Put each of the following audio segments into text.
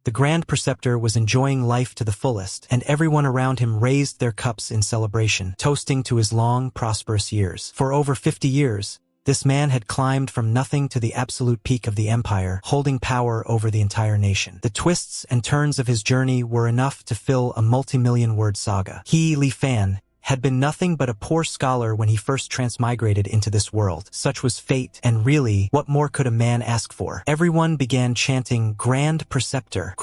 The Grand Preceptor was enjoying life to the fullest, and everyone around him raised their cups in celebration, toasting to his long, prosperous years. For over 50 years, this man had climbed from nothing to the absolute peak of the empire, holding power over the entire nation. The twists and turns of his journey were enough to fill a multi-million-word saga. He, Li Fan, had been nothing but a poor scholar when he first transmigrated into this world. Such was fate, and really, what more could a man ask for? Everyone began chanting Grand Preceptor,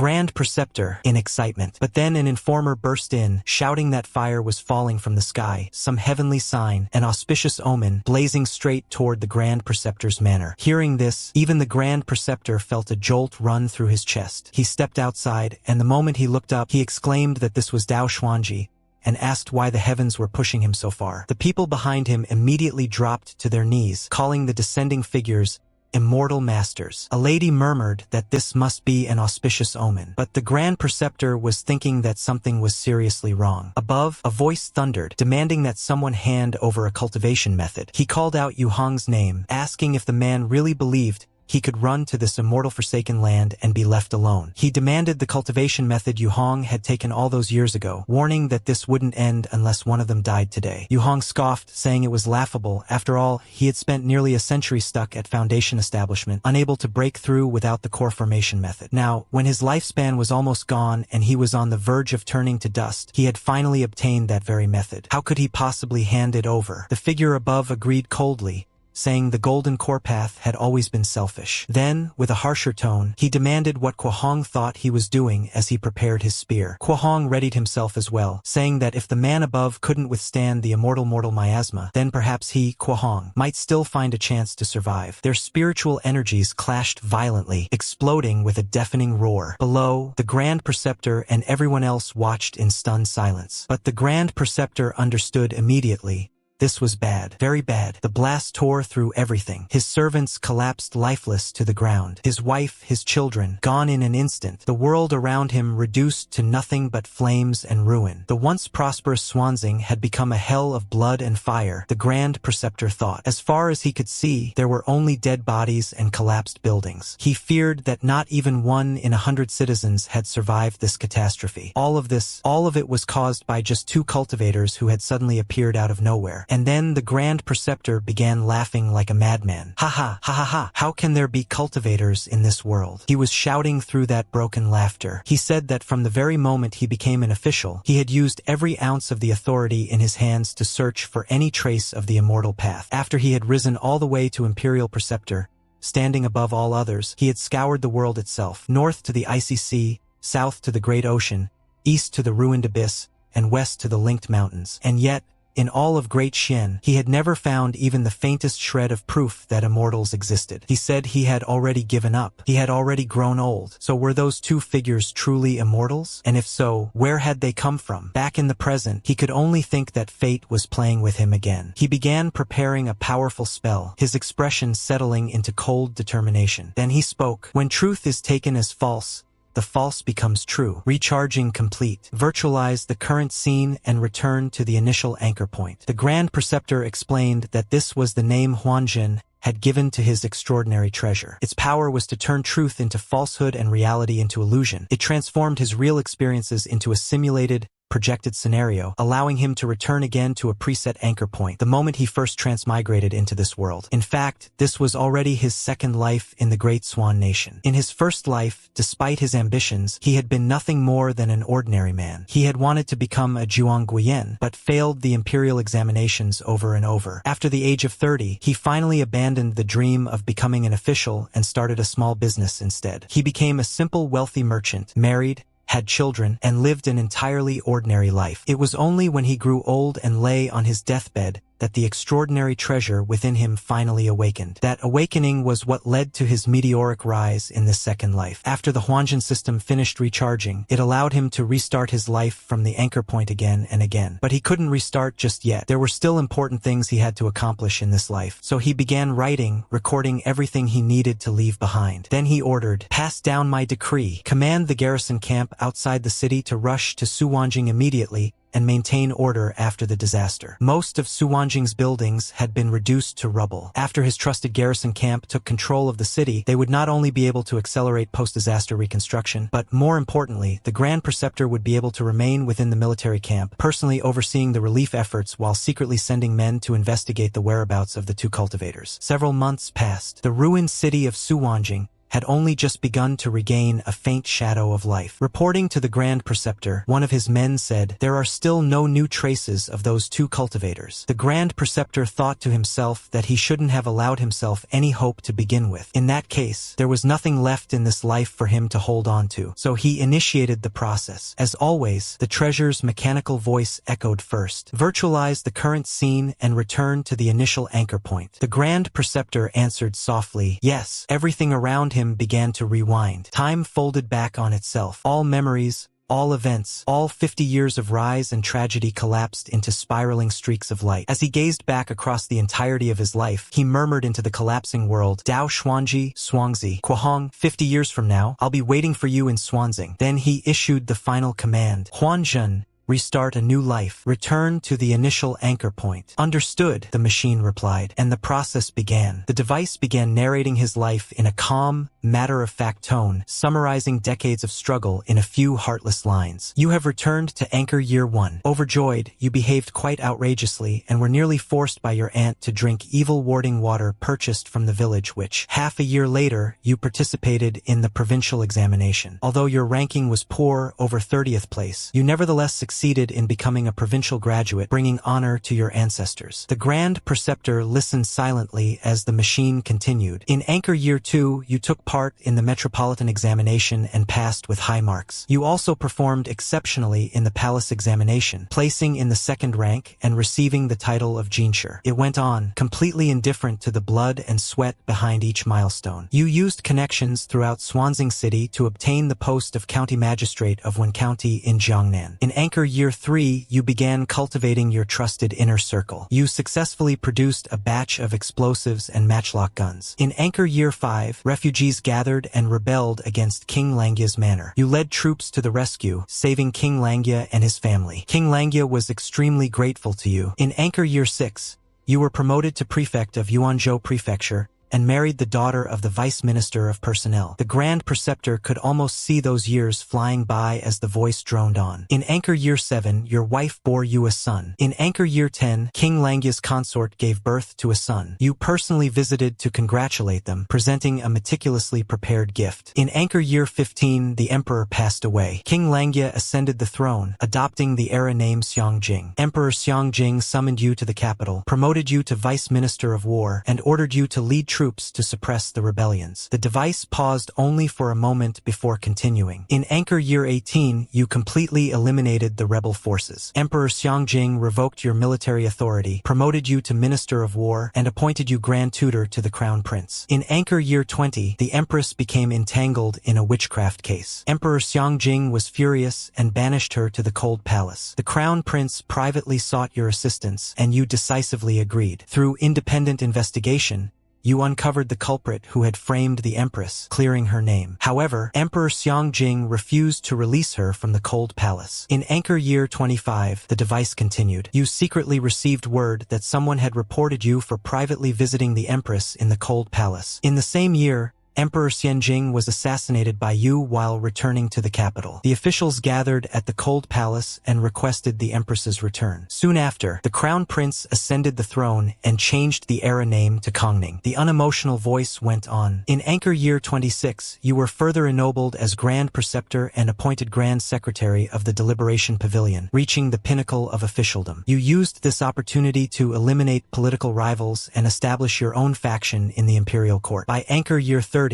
in excitement. But then an informer burst in, shouting that fire was falling from the sky, some heavenly sign, an auspicious omen, blazing straight toward the Grand Preceptor's manor. Hearing this, even the Grand Preceptor felt a jolt run through his chest. He stepped outside, and the moment he looked up, he exclaimed that this was Dao Xuanji, and asked why the heavens were pushing him so far. The people behind him immediately dropped to their knees, calling the descending figures immortal masters. A lady murmured that this must be an auspicious omen, but the Grand Preceptor was thinking that something was seriously wrong. Above, a voice thundered, demanding that someone hand over a cultivation method. He called out Yu Hong's name, asking if the man really believed he could run to this immortal forsaken land and be left alone. He demanded the cultivation method Yu Hong had taken all those years ago, warning that this wouldn't end unless one of them died today. Yu Hong scoffed, saying it was laughable. After all, he had spent nearly a century stuck at Foundation establishment, unable to break through without the core formation method. Now, when his lifespan was almost gone and he was on the verge of turning to dust, he had finally obtained that very method. How could he possibly hand it over? The figure above agreed coldly, saying the golden core path had always been selfish. Then, with a harsher tone, he demanded what Kuo Hong thought he was doing as he prepared his spear. Kuo Hong readied himself as well, saying that if the man above couldn't withstand the immortal mortal miasma, then perhaps he, Kuo Hong, might still find a chance to survive. Their spiritual energies clashed violently, exploding with a deafening roar. Below, the Grand Preceptor and everyone else watched in stunned silence. But the Grand Preceptor understood immediately. This was bad, very bad. The blast tore through everything. His servants collapsed lifeless to the ground. His wife, his children, gone in an instant. The world around him reduced to nothing but flames and ruin. The once prosperous Swansing had become a hell of blood and fire, the Grand Preceptor thought. As far as he could see, there were only dead bodies and collapsed buildings. He feared that not even 1 in 100 citizens had survived this catastrophe. All of it was caused by just 2 cultivators who had suddenly appeared out of nowhere. And then the Grand Preceptor began laughing like a madman. Ha ha, ha ha ha, how can there be cultivators in this world? He was shouting through that broken laughter. He said that from the very moment he became an official, he had used every ounce of the authority in his hands to search for any trace of the immortal path. After he had risen all the way to Imperial Preceptor, standing above all others, he had scoured the world itself, north to the icy sea, south to the great ocean, east to the ruined abyss, and west to the linked mountains. And yet, in all of Great Xian, he had never found even the faintest shred of proof that immortals existed. He said he had already given up. He had already grown old. So were those 2 figures truly immortals? And if so, where had they come from? Back in the present, he could only think that fate was playing with him again. He began preparing a powerful spell, his expression settling into cold determination. Then he spoke. When truth is taken as false, the false becomes true. Recharging complete. Virtualize the current scene and return to the initial anchor point. The Grand Preceptor explained that this was the name Huanjin had given to his extraordinary treasure. Its power was to turn truth into falsehood and reality into illusion. It transformed his real experiences into a simulated, projected scenario, allowing him to return again to a preset anchor point the moment he first transmigrated into this world. In fact, this was already his second life in the Great Swan Nation. In his first life, despite his ambitions, he had been nothing more than an ordinary man. He had wanted to become a Zhuang Guiyan, but failed the imperial examinations over and over. After the age of 30, he finally abandoned the dream of becoming an official and started a small business instead. He became a simple, wealthy merchant, married, had children, and lived an entirely ordinary life. It was only when he grew old and lay on his deathbed that the extraordinary treasure within him finally awakened. That awakening was what led to his meteoric rise in this second life. After the Huanjin system finished recharging, it allowed him to restart his life from the anchor point again and again. But he couldn't restart just yet. There were still important things he had to accomplish in this life. So he began writing, recording everything he needed to leave behind. Then he ordered, "Pass down my decree. Command the garrison camp outside the city to rush to Suwanjing immediately and maintain order after the disaster. Most of Suwanjing's buildings had been reduced to rubble. After his trusted garrison camp took control of the city, they would not only be able to accelerate post-disaster reconstruction, but more importantly, the Grand Preceptor would be able to remain within the military camp, personally overseeing the relief efforts while secretly sending men to investigate the whereabouts of the two cultivators. Several months passed. The ruined city of Suwanjing had only just begun to regain a faint shadow of life. Reporting to the Grand Preceptor, one of his men said, "There are still no new traces of those two cultivators." The Grand Preceptor thought to himself that he shouldn't have allowed himself any hope to begin with. In that case, there was nothing left in this life for him to hold on to, so he initiated the process. As always, the treasure's mechanical voice echoed first. "Virtualize the current scene and return to the initial anchor point." The Grand Preceptor answered softly, "Yes." Everything around him began to rewind. Time folded back on itself. All memories, all events, all 50 years of rise and tragedy collapsed into spiraling streaks of light. As he gazed back across the entirety of his life, he murmured into the collapsing world, "Dao Xuanji, Shuangzi, Kuahong, 50 years from now, I'll be waiting for you in Swanzing." Then he issued the final command, "Huanzhen, restart a new life. Return to the initial anchor point." "Understood," the machine replied, and the process began. The device began narrating his life in a calm, matter-of-fact tone, summarizing decades of struggle in a few heartless lines. "You have returned to Anchor Year 1. Overjoyed, you behaved quite outrageously and were nearly forced by your aunt to drink evil-warding water purchased from the village which, half a year later, you participated in the provincial examination. Although your ranking was poor, over 30th place, you nevertheless succeeded in becoming a provincial graduate, bringing honor to your ancestors." The Grand Preceptor listened silently as the machine continued. "In Anchor Year 2, you took part in the metropolitan examination and passed with high marks. You also performed exceptionally in the palace examination, placing in the second rank and receiving the title of Jinshur." It went on, completely indifferent to the blood and sweat behind each milestone. "You used connections throughout Swanzing City to obtain the post of County Magistrate of Wen County in Jiangnan. In Anchor Year 3, you began cultivating your trusted inner circle. You successfully produced a batch of explosives and matchlock guns. In Anchor Year 5, refugees gathered and rebelled against King Langya's manor. You led troops to the rescue, saving King Langya and his family. King Langya was extremely grateful to you. In Anchor Year 6, you were promoted to prefect of Yuanzhou Prefecture and married the daughter of the Vice Minister of Personnel. The Grand Preceptor could almost see those years flying by as the voice droned on. In Anchor Year 7, your wife bore you a son. In Anchor Year 10, King Langya's consort gave birth to a son. You personally visited to congratulate them, presenting a meticulously prepared gift. In Anchor Year 15, the emperor passed away. King Langya ascended the throne, adopting the era name Xiangjing. Emperor Xiangjing summoned you to the capital, promoted you to Vice Minister of War, and ordered you to lead troops to suppress the rebellions. The device paused only for a moment before continuing. In Anchor Year 18, you completely eliminated the rebel forces. Emperor Xiangjing revoked your military authority, promoted you to Minister of War, and appointed you Grand Tutor to the Crown Prince. In Anchor Year 20, the Empress became entangled in a witchcraft case. Emperor Xiangjing was furious and banished her to the Cold Palace. The Crown Prince privately sought your assistance, and you decisively agreed. Through independent investigation, you uncovered the culprit who had framed the Empress, clearing her name. However, Emperor Xiangjing refused to release her from the Cold Palace. In Anchor Year 25, the device continued. You secretly received word that someone had reported you for privately visiting the Empress in the Cold Palace. In the same year, Emperor Xianjing was assassinated by you while returning to the capital. The officials gathered at the Cold Palace and requested the Empress's return. Soon after, the Crown Prince ascended the throne and changed the era name to Kongning. The unemotional voice went on. In Anchor Year 26, you were further ennobled as Grand Preceptor and appointed Grand Secretary of the Deliberation Pavilion, reaching the pinnacle of officialdom. You used this opportunity to eliminate political rivals and establish your own faction in the imperial court. By Anchor Year 30,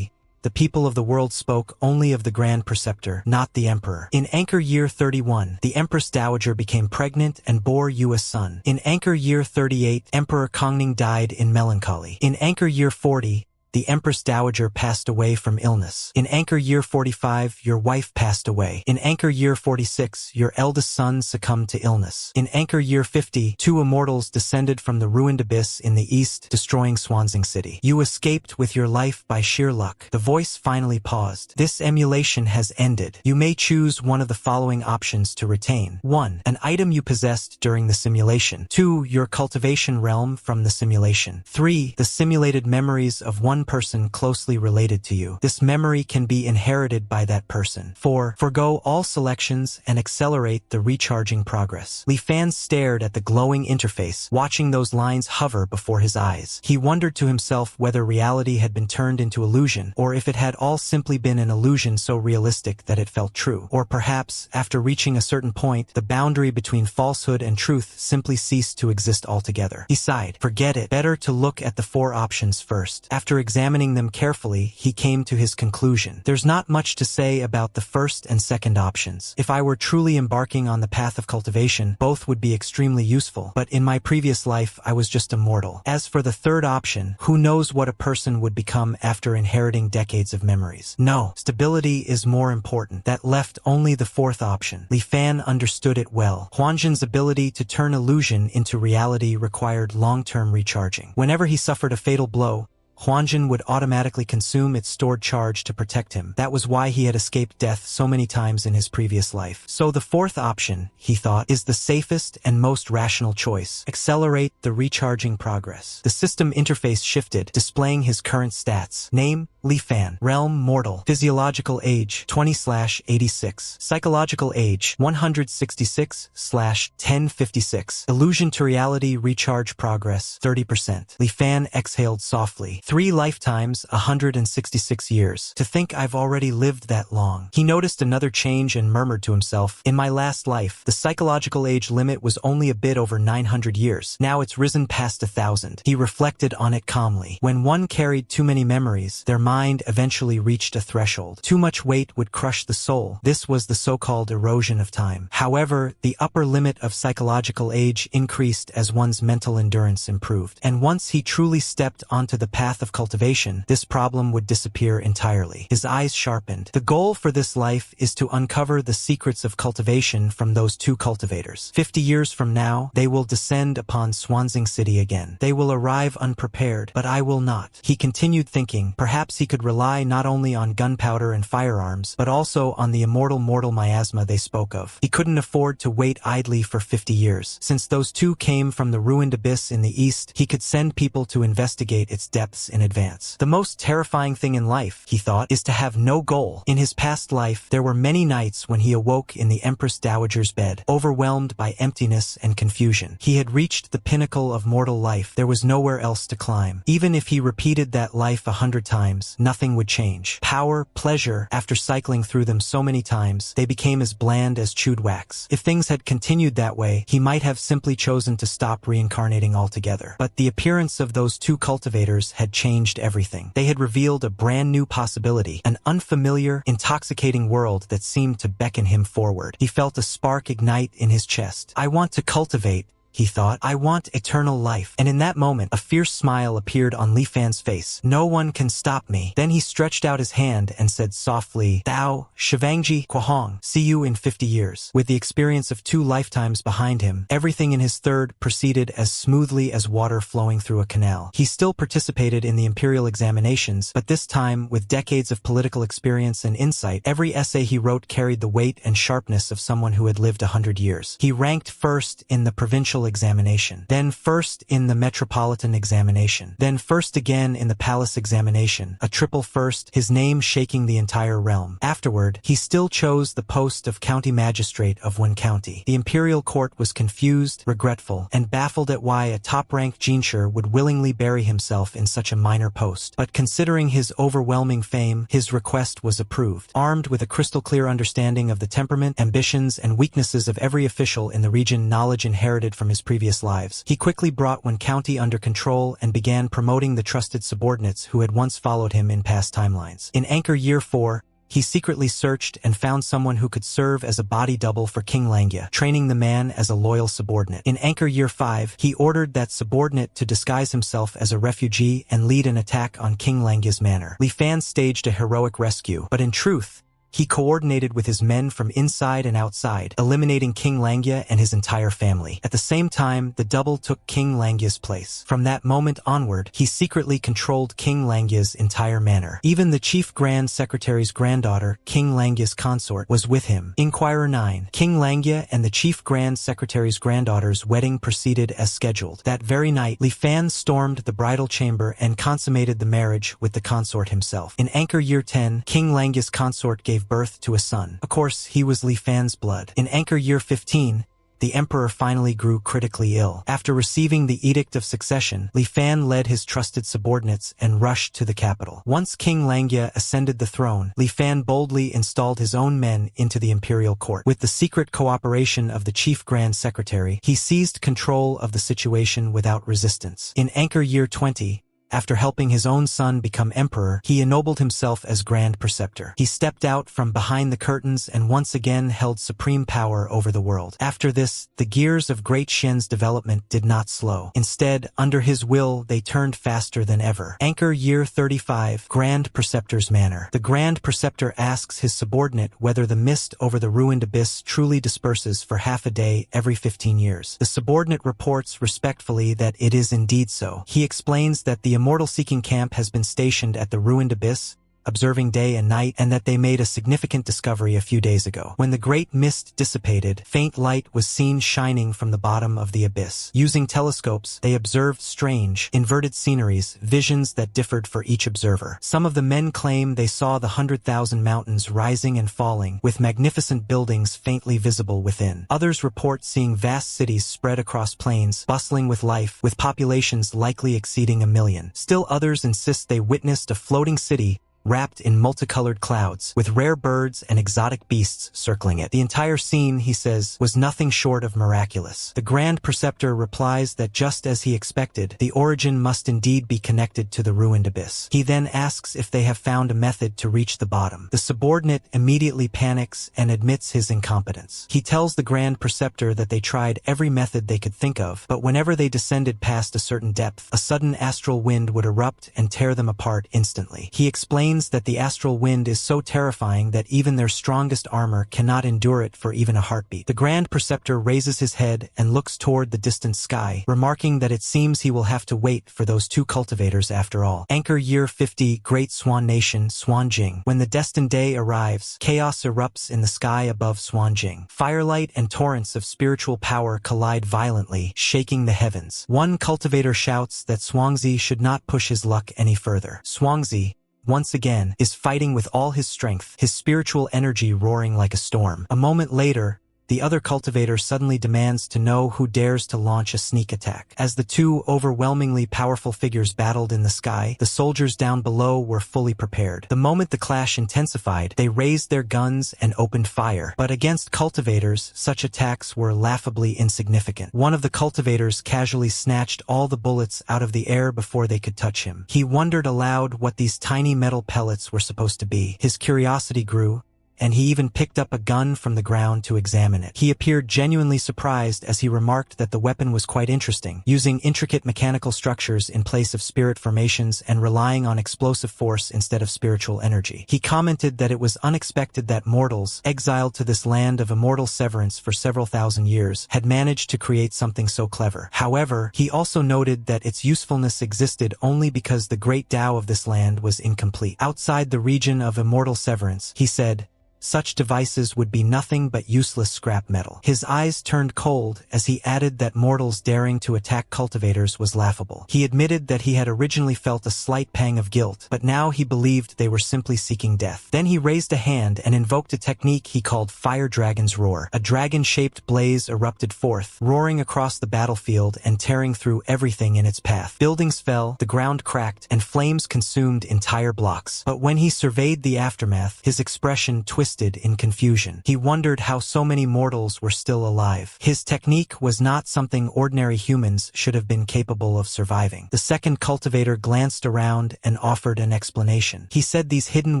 the people of the world spoke only of the Grand Preceptor, not the Emperor. In Anchor Year 31, the Empress Dowager became pregnant and bore you a son. In Anchor Year 38, Emperor Kongning died in melancholy. In Anchor Year 40, the Empress Dowager passed away from illness. In Anchor Year 45, your wife passed away. In Anchor Year 46, your eldest son succumbed to illness. In Anchor Year 50, 2 immortals descended from the ruined abyss in the east, destroying Swansing City. You escaped with your life by sheer luck. The voice finally paused. This emulation has ended. You may choose one of the following options to retain. 1. An item you possessed during the simulation. 2. Your cultivation realm from the simulation. 3. The simulated memories of one person closely related to you. This memory can be inherited by that person. 4. Forgo all selections and accelerate the recharging progress. Li Fan stared at the glowing interface, watching those lines hover before his eyes. He wondered to himself whether reality had been turned into illusion, or if it had all simply been an illusion so realistic that it felt true. Or perhaps, after reaching a certain point, the boundary between falsehood and truth simply ceased to exist altogether. He sighed. Forget it. Better to look at the 4 options first. After examining them carefully, he came to his conclusion. There's not much to say about the first and second options. If I were truly embarking on the path of cultivation, both would be extremely useful, but in my previous life I was just a mortal. As for the third option, who knows what a person would become after inheriting decades of memories. No, stability is more important. That left only the 4th option. Li Fan understood it well. Huanzhen's ability to turn illusion into reality required long-term recharging. Whenever he suffered a fatal blow, Huanzhen would automatically consume its stored charge to protect him. That was why he had escaped death so many times in his previous life. So the 4th option, he thought, is the safest and most rational choice. Accelerate the recharging progress. The system interface shifted, displaying his current stats. Name, Li Fan. Realm, mortal. Physiological age, 20/86. Psychological age, 166/1056. Illusion to reality recharge progress, 30%. Li Fan exhaled softly. 3 lifetimes, 166 years. To think I've already lived that long. He noticed another change and murmured to himself, in my last life, the psychological age limit was only a bit over 900 years. Now it's risen past 1,000. He reflected on it calmly. When one carried too many memories, their mind eventually reached a threshold. Too much weight would crush the soul. This was the so-called erosion of time. However, the upper limit of psychological age increased as one's mental endurance improved. And once he truly stepped onto the path of cultivation, this problem would disappear entirely. His eyes sharpened. The goal for this life is to uncover the secrets of cultivation from those 2 cultivators. 50 years from now, they will descend upon Swansing City again. They will arrive unprepared, but I will not. He continued thinking. Perhaps he could rely not only on gunpowder and firearms, but also on the immortal mortal miasma they spoke of. He couldn't afford to wait idly for 50 years. Since those 2 came from the ruined abyss in the east, he could send people to investigate its depths in advance. The most terrifying thing in life, he thought, is to have no goal. In his past life, there were many nights when he awoke in the Empress Dowager's bed, overwhelmed by emptiness and confusion. He had reached the pinnacle of mortal life. There was nowhere else to climb. Even if he repeated that life 100 times, nothing would change. Power, pleasure, after cycling through them so many times, they became as bland as chewed wax. If things had continued that way, he might have simply chosen to stop reincarnating altogether. But the appearance of those 2 cultivators had changed everything. They had revealed a brand new possibility, an unfamiliar, intoxicating world that seemed to beckon him forward. He felt a spark ignite in his chest. I want to cultivate, he thought. I want eternal life. And in that moment, a fierce smile appeared on Li Fan's face. No one can stop me. Then he stretched out his hand and said softly, Thou, Shivangji Kwahong, see you in 50 years. With the experience of 2 lifetimes behind him, everything in his third proceeded as smoothly as water flowing through a canal. He still participated in the imperial examinations, but this time, with decades of political experience and insight, every essay he wrote carried the weight and sharpness of someone who had lived 100 years. He ranked first in the provincial examination, then first in the metropolitan examination, then first again in the palace examination, a triple first, his name shaking the entire realm. Afterward, he still chose the post of county magistrate of one county. The imperial court was confused, regretful, and baffled at why a top-ranked Jinshi would willingly bury himself in such a minor post. But considering his overwhelming fame, his request was approved. Armed with a crystal-clear understanding of the temperament, ambitions, and weaknesses of every official in the region, knowledge inherited from his previous lives, he quickly brought one county under control and began promoting the trusted subordinates who had once followed him in past timelines. In Anchor Year 4, he secretly searched and found someone who could serve as a body double for King Langya, training the man as a loyal subordinate. In Anchor Year 5, he ordered that subordinate to disguise himself as a refugee and lead an attack on King Langya's manor. Li Fan staged a heroic rescue, but in truth, he coordinated with his men from inside and outside, eliminating King Langya and his entire family. At the same time, the double took King Langya's place. From that moment onward, he secretly controlled King Langya's entire manor. Even the Chief Grand Secretary's granddaughter, King Langya's consort, was with him. Inquirer 9. King Langya and the Chief Grand Secretary's granddaughter's wedding proceeded as scheduled. That very night, Li Fan stormed the bridal chamber and consummated the marriage with the consort himself. In Anchor Year 10, King Langya's consort gave birth to a son. Of course, he was Li Fan's blood. In Anchor Year 15, the emperor finally grew critically ill. After receiving the Edict of Succession, Li Fan led his trusted subordinates and rushed to the capital. Once King Langya ascended the throne, Li Fan boldly installed his own men into the imperial court. With the secret cooperation of the Chief Grand Secretary, he seized control of the situation without resistance. In Anchor Year 20, after helping his own son become emperor, he ennobled himself as Grand Preceptor. He stepped out from behind the curtains and once again held supreme power over the world. After this, the gears of Great Xian's development did not slow. Instead, under his will, they turned faster than ever. Anchor Year 35, Grand Preceptor's Manor. The Grand Preceptor asks his subordinate whether the mist over the ruined abyss truly disperses for half a day every 15 years. The subordinate reports respectfully that it is indeed so. He explains that the immortal-seeking camp has been stationed at the ruined abyss, observing day and night, and that they made a significant discovery a few days ago. When the great mist dissipated, faint light was seen shining from the bottom of the abyss. Using telescopes, they observed strange, inverted sceneries, visions that differed for each observer. Some of the men claim they saw the 100,000 mountains rising and falling, with magnificent buildings faintly visible within. Others report seeing vast cities spread across plains, bustling with life, with populations likely exceeding 1 million. Still others insist they witnessed a floating city wrapped in multicolored clouds, with rare birds and exotic beasts circling it. The entire scene, he says, was nothing short of miraculous. The Grand Preceptor replies that just as he expected, the origin must indeed be connected to the ruined abyss. He then asks if they have found a method to reach the bottom. The subordinate immediately panics and admits his incompetence. He tells the Grand Preceptor that they tried every method they could think of, but whenever they descended past a certain depth, a sudden astral wind would erupt and tear them apart instantly. He explains that the astral wind is so terrifying that even their strongest armor cannot endure it for even a heartbeat. The Grand Preceptor raises his head and looks toward the distant sky, remarking that it seems he will have to wait for those 2 cultivators after all. Anchor Year 50, Great Swan Nation, Swanjing. When the destined day arrives, chaos erupts in the sky above Swanjing. Firelight and torrents of spiritual power collide violently, shaking the heavens. One cultivator shouts that Swangszi should not push his luck any further. Swangszi, once again, is fighting with all his strength, his spiritual energy roaring like a storm. A moment later, the other cultivator suddenly demands to know who dares to launch a sneak attack. As the 2 overwhelmingly powerful figures battled in the sky, the soldiers down below were fully prepared. The moment the clash intensified, they raised their guns and opened fire. But against cultivators, such attacks were laughably insignificant. One of the cultivators casually snatched all the bullets out of the air before they could touch him. He wondered aloud what these tiny metal pellets were supposed to be. His curiosity grew, and he even picked up a gun from the ground to examine it. He appeared genuinely surprised as he remarked that the weapon was quite interesting, using intricate mechanical structures in place of spirit formations and relying on explosive force instead of spiritual energy. He commented that it was unexpected that mortals, exiled to this land of immortal severance for several thousand years, had managed to create something so clever. However, he also noted that its usefulness existed only because the great Tao of this land was incomplete. Outside the region of immortal severance, he said, such devices would be nothing but useless scrap metal. His eyes turned cold as he added that mortals daring to attack cultivators was laughable. He admitted that he had originally felt a slight pang of guilt, but now he believed they were simply seeking death. Then he raised a hand and invoked a technique he called Fire Dragon's Roar. A dragon-shaped blaze erupted forth, roaring across the battlefield and tearing through everything in its path. Buildings fell, the ground cracked, and flames consumed entire blocks. But when he surveyed the aftermath, his expression twisted twisted in confusion. He wondered how so many mortals were still alive. His technique was not something ordinary humans should have been capable of surviving. The second cultivator glanced around and offered an explanation. He said these hidden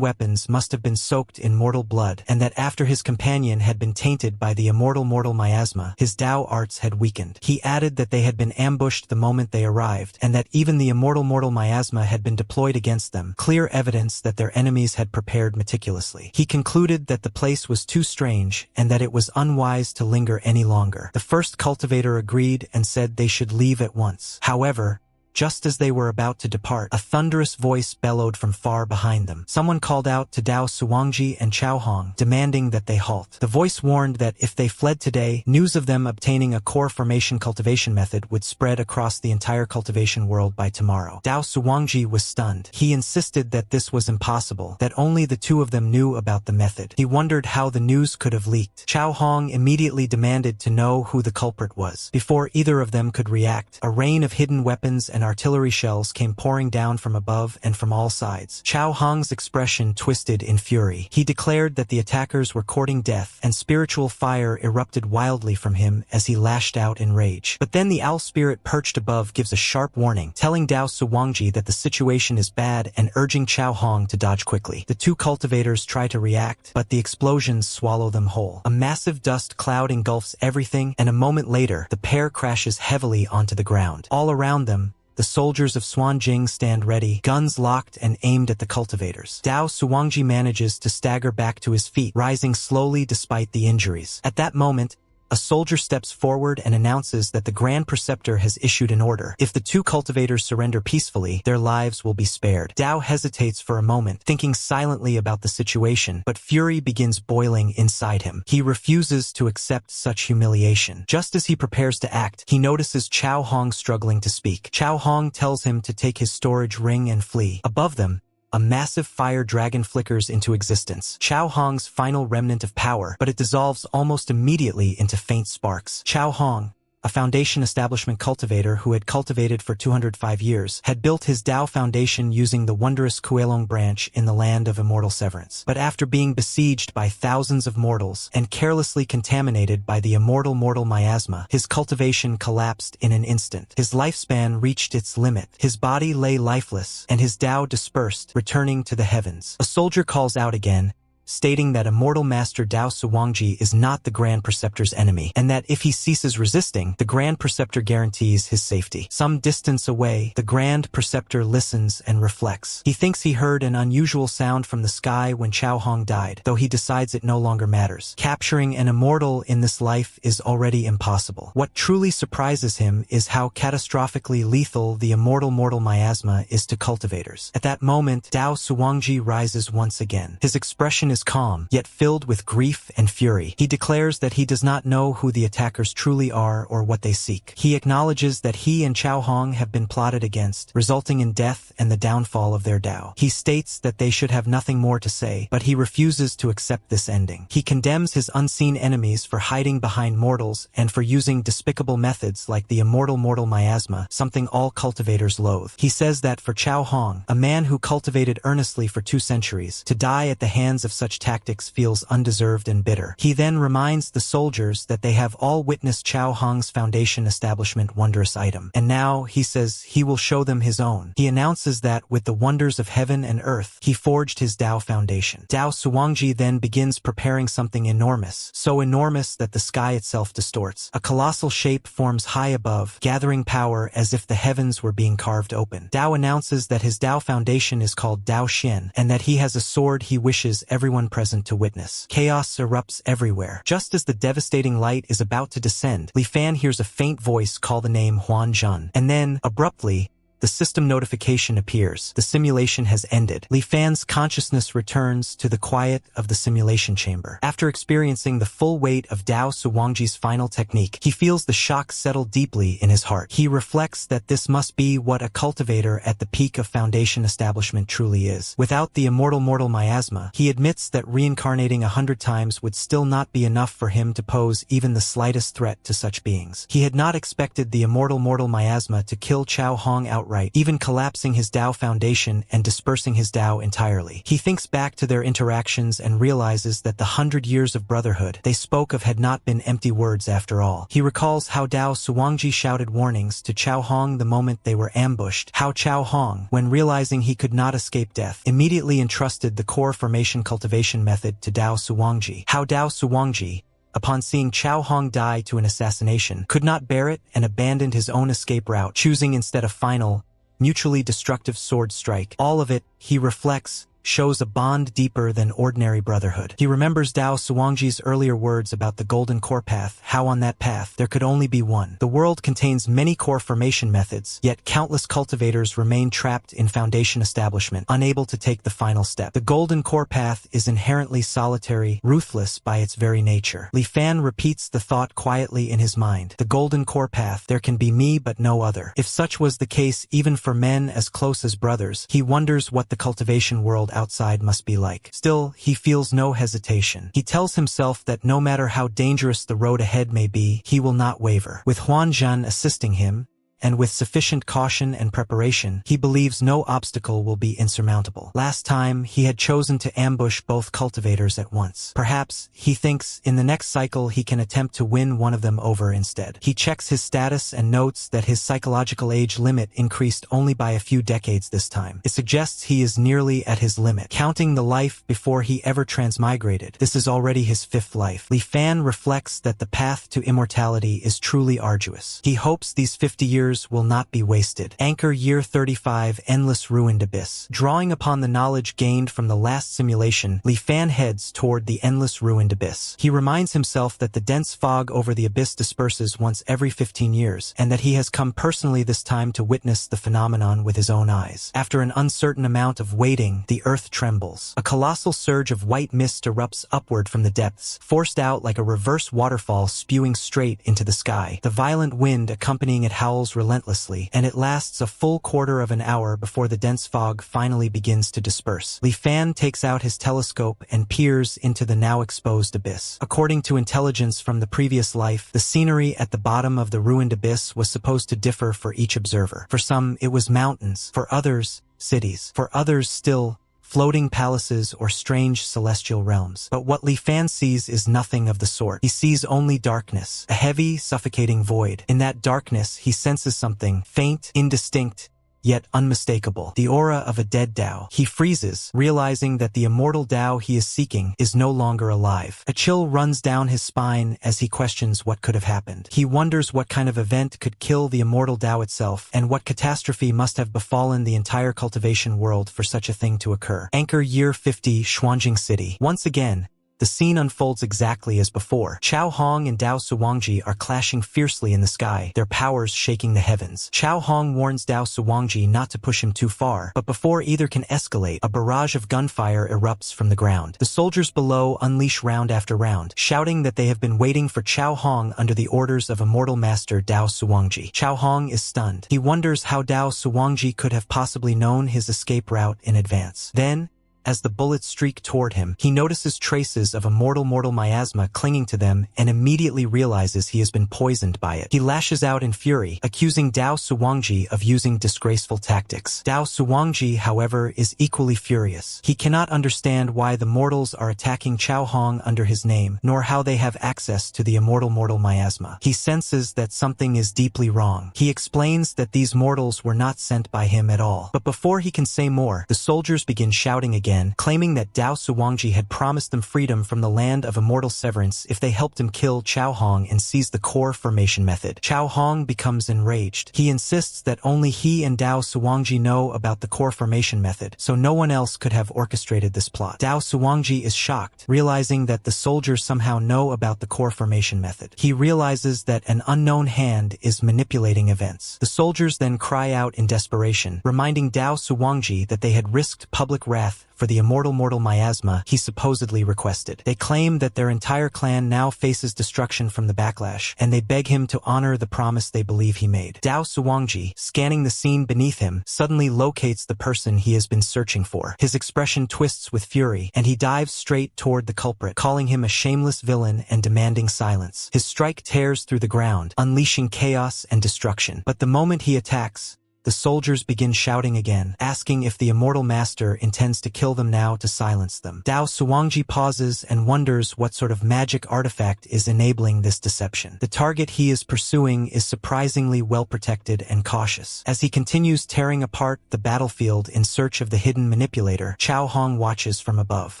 weapons must have been soaked in mortal blood, and that after his companion had been tainted by the immortal mortal miasma, his Tao arts had weakened. He added that they had been ambushed the moment they arrived, and that even the immortal mortal miasma had been deployed against them, clear evidence that their enemies had prepared meticulously. He concluded that the place was too strange, and that it was unwise to linger any longer. The first cultivator agreed and said they should leave at once. However, just as they were about to depart, a thunderous voice bellowed from far behind them. Someone called out to Dao Suwangji and Chao Hong, demanding that they halt. The voice warned that if they fled today, news of them obtaining a core formation cultivation method would spread across the entire cultivation world by tomorrow. Dao Suwangji was stunned. He insisted that this was impossible, that only the two of them knew about the method. He wondered how the news could have leaked. Chao Hong immediately demanded to know who the culprit was. Before either of them could react, a rain of hidden weapons and artillery shells came pouring down from above and from all sides. Chao Hong's expression twisted in fury. He declared that the attackers were courting death, and spiritual fire erupted wildly from him as he lashed out in rage. But then the owl spirit perched above gives a sharp warning, telling Dao Suwangji that the situation is bad and urging Chao Hong to dodge quickly. The two cultivators try to react, but the explosions swallow them whole. A massive dust cloud engulfs everything, and a moment later, the pair crashes heavily onto the ground. All around them, the soldiers of Xuanjing stand ready, guns locked and aimed at the cultivators. Dao Suwangji manages to stagger back to his feet, rising slowly despite the injuries. At that moment, a soldier steps forward and announces that the Grand Preceptor has issued an order. If the two cultivators surrender peacefully, their lives will be spared. Dao hesitates for a moment, thinking silently about the situation, but fury begins boiling inside him. He refuses to accept such humiliation. Just as he prepares to act, he notices Chao Hong struggling to speak. Chao Hong tells him to take his storage ring and flee. Above them, a massive fire dragon flickers into existence, Chao Hong's final remnant of power, but it dissolves almost immediately into faint sparks. Chao Hong, a foundation establishment cultivator who had cultivated for 205 years, had built his Dao foundation using the wondrous Kuelong branch in the land of immortal severance. But after being besieged by thousands of mortals and carelessly contaminated by the immortal mortal miasma, his cultivation collapsed in an instant. His lifespan reached its limit. His body lay lifeless, and his Dao dispersed, returning to the heavens. A soldier calls out again, stating that immortal master Dao Suwangji is not the Grand Preceptor's enemy, and that if he ceases resisting, the Grand Preceptor guarantees his safety. Some distance away, the Grand Preceptor listens and reflects. He thinks he heard an unusual sound from the sky when Chao Hong died, though he decides it no longer matters. Capturing an immortal in this life is already impossible. What truly surprises him is how catastrophically lethal the immortal mortal miasma is to cultivators. At that moment, Dao Suwangji rises once again. His expression is calm, yet filled with grief and fury. He declares that he does not know who the attackers truly are or what they seek. He acknowledges that he and Chao Hong have been plotted against, resulting in death and the downfall of their Dao. He states that they should have nothing more to say, but he refuses to accept this ending. He condemns his unseen enemies for hiding behind mortals and for using despicable methods like the immortal mortal miasma, something all cultivators loathe. He says that for Chao Hong, a man who cultivated earnestly for 2 centuries, to die at the hands of such tactics feels undeserved and bitter. He then reminds the soldiers that they have all witnessed Chao Hong's foundation establishment wondrous item, and now, he says, he will show them his own. He announces that, with the wonders of heaven and earth, he forged his Dao foundation. Dao Suwangji then begins preparing something enormous, so enormous that the sky itself distorts. A colossal shape forms high above, gathering power as if the heavens were being carved open. Dao announces that his Dao foundation is called Dao Xin, and that he has a sword he wishes everyone present to witness. Chaos erupts everywhere. Just as the devastating light is about to descend, Li Fan hears a faint voice call the name Huan Zhen, and then, abruptly, the system notification appears. The simulation has ended. Li Fan's consciousness returns to the quiet of the simulation chamber. After experiencing the full weight of Dao Suwangji's final technique, he feels the shock settle deeply in his heart. He reflects that this must be what a cultivator at the peak of foundation establishment truly is. Without the immortal mortal miasma, he admits that reincarnating 100 times would still not be enough for him to pose even the slightest threat to such beings. He had not expected the immortal mortal miasma to kill Chao Hong outright, outright, even collapsing his Dao foundation and dispersing his Dao entirely. He thinks back to their interactions and realizes that the 100 years of brotherhood they spoke of had not been empty words after all. He recalls how Dao Suwangji shouted warnings to Chao Hong the moment they were ambushed, how Chao Hong, when realizing he could not escape death, immediately entrusted the core formation cultivation method to Dao Suwangji, how Dao Suwangji, upon seeing Chao Hong die to an assassination, could not bear it and abandoned his own escape route, choosing instead a final, mutually destructive sword strike. All of it, he reflects, shows a bond deeper than ordinary brotherhood. He remembers Dao Suwangji's earlier words about the golden core path, how on that path there could only be one. The world contains many core formation methods, yet countless cultivators remain trapped in foundation establishment, unable to take the final step. The golden core path is inherently solitary, ruthless by its very nature. Li Fan repeats the thought quietly in his mind. The golden core path, there can be me but no other. If such was the case even for men as close as brothers, he wonders what the cultivation world outside must be like. Still, he feels no hesitation. He tells himself that no matter how dangerous the road ahead may be, he will not waver. With Huan Zhan assisting him, and with sufficient caution and preparation, he believes no obstacle will be insurmountable. Last time, he had chosen to ambush both cultivators at once. Perhaps, he thinks, in the next cycle he can attempt to win one of them over instead. He checks his status and notes that his psychological age limit increased only by a few decades this time. It suggests he is nearly at his limit. Counting the life before he ever transmigrated, this is already his 5th life. Li Fan reflects that the path to immortality is truly arduous. He hopes these 50 years will not be wasted. Anchor Year 35, Endless Ruined Abyss. Drawing upon the knowledge gained from the last simulation, Li Fan heads toward the Endless Ruined Abyss. He reminds himself that the dense fog over the abyss disperses once every 15 years, and that he has come personally this time to witness the phenomenon with his own eyes. After an uncertain amount of waiting, the earth trembles. A colossal surge of white mist erupts upward from the depths, forced out like a reverse waterfall spewing straight into the sky. The violent wind accompanying it howls relentlessly, and it lasts a full quarter of an hour before the dense fog finally begins to disperse. Li Fan takes out his telescope and peers into the now exposed abyss. According to intelligence from the previous life, the scenery at the bottom of the ruined abyss was supposed to differ for each observer. For some, it was mountains. For others, cities. For others still, floating palaces or strange celestial realms. But what Li Fan sees is nothing of the sort. He sees only darkness, a heavy, suffocating void. In that darkness, he senses something faint, indistinct, yet unmistakable, the aura of a dead Dao. He freezes, realizing that the immortal Dao he is seeking is no longer alive. A chill runs down his spine as he questions what could have happened. He wonders what kind of event could kill the immortal Dao itself, and what catastrophe must have befallen the entire cultivation world for such a thing to occur. Anchor Year 50, Xuanjing City. Once again, the scene unfolds exactly as before. Chao Hong and Dao Suwangji are clashing fiercely in the sky, their powers shaking the heavens. Chao Hong warns Dao Suwangji not to push him too far, but before either can escalate, a barrage of gunfire erupts from the ground. The soldiers below unleash round after round, shouting that they have been waiting for Chao Hong under the orders of immortal master Dao Suwangji. Chao Hong is stunned. He wonders how Dao Suwangji could have possibly known his escape route in advance. Then, as the bullets streak toward him, he notices traces of a mortal miasma clinging to them and immediately realizes he has been poisoned by it. He lashes out in fury, accusing Dao Suwangji of using disgraceful tactics. Dao Suwangji, however, is equally furious. He cannot understand why the mortals are attacking Chao Hong under his name, nor how they have access to the immortal miasma. He senses that something is deeply wrong. He explains that these mortals were not sent by him at all. But before he can say more, the soldiers begin shouting again, claiming that Dao Suwangji had promised them freedom from the land of immortal severance if they helped him kill Chao Hong and seize the core formation method. Chao Hong becomes enraged. He insists that only he and Dao Suwangji know about the core formation method, so no one else could have orchestrated this plot. Dao Suwangji is shocked, realizing that the soldiers somehow know about the core formation method. He realizes that an unknown hand is manipulating events. The soldiers then cry out in desperation, reminding Dao Suwangji that they had risked public wrath for the immortal miasma he supposedly requested. They claim that their entire clan now faces destruction from the backlash, and they beg him to honor the promise they believe he made. Dao Suwangji, scanning the scene beneath him, suddenly locates the person he has been searching for. His expression twists with fury, and he dives straight toward the culprit, calling him a shameless villain and demanding silence. His strike tears through the ground, unleashing chaos and destruction. But the moment he attacks, the soldiers begin shouting again, asking if the immortal master intends to kill them now to silence them. Dao Suwangji pauses and wonders what sort of magic artifact is enabling this deception. The target he is pursuing is surprisingly well protected and cautious. As he continues tearing apart the battlefield in search of the hidden manipulator, Chao Hong watches from above.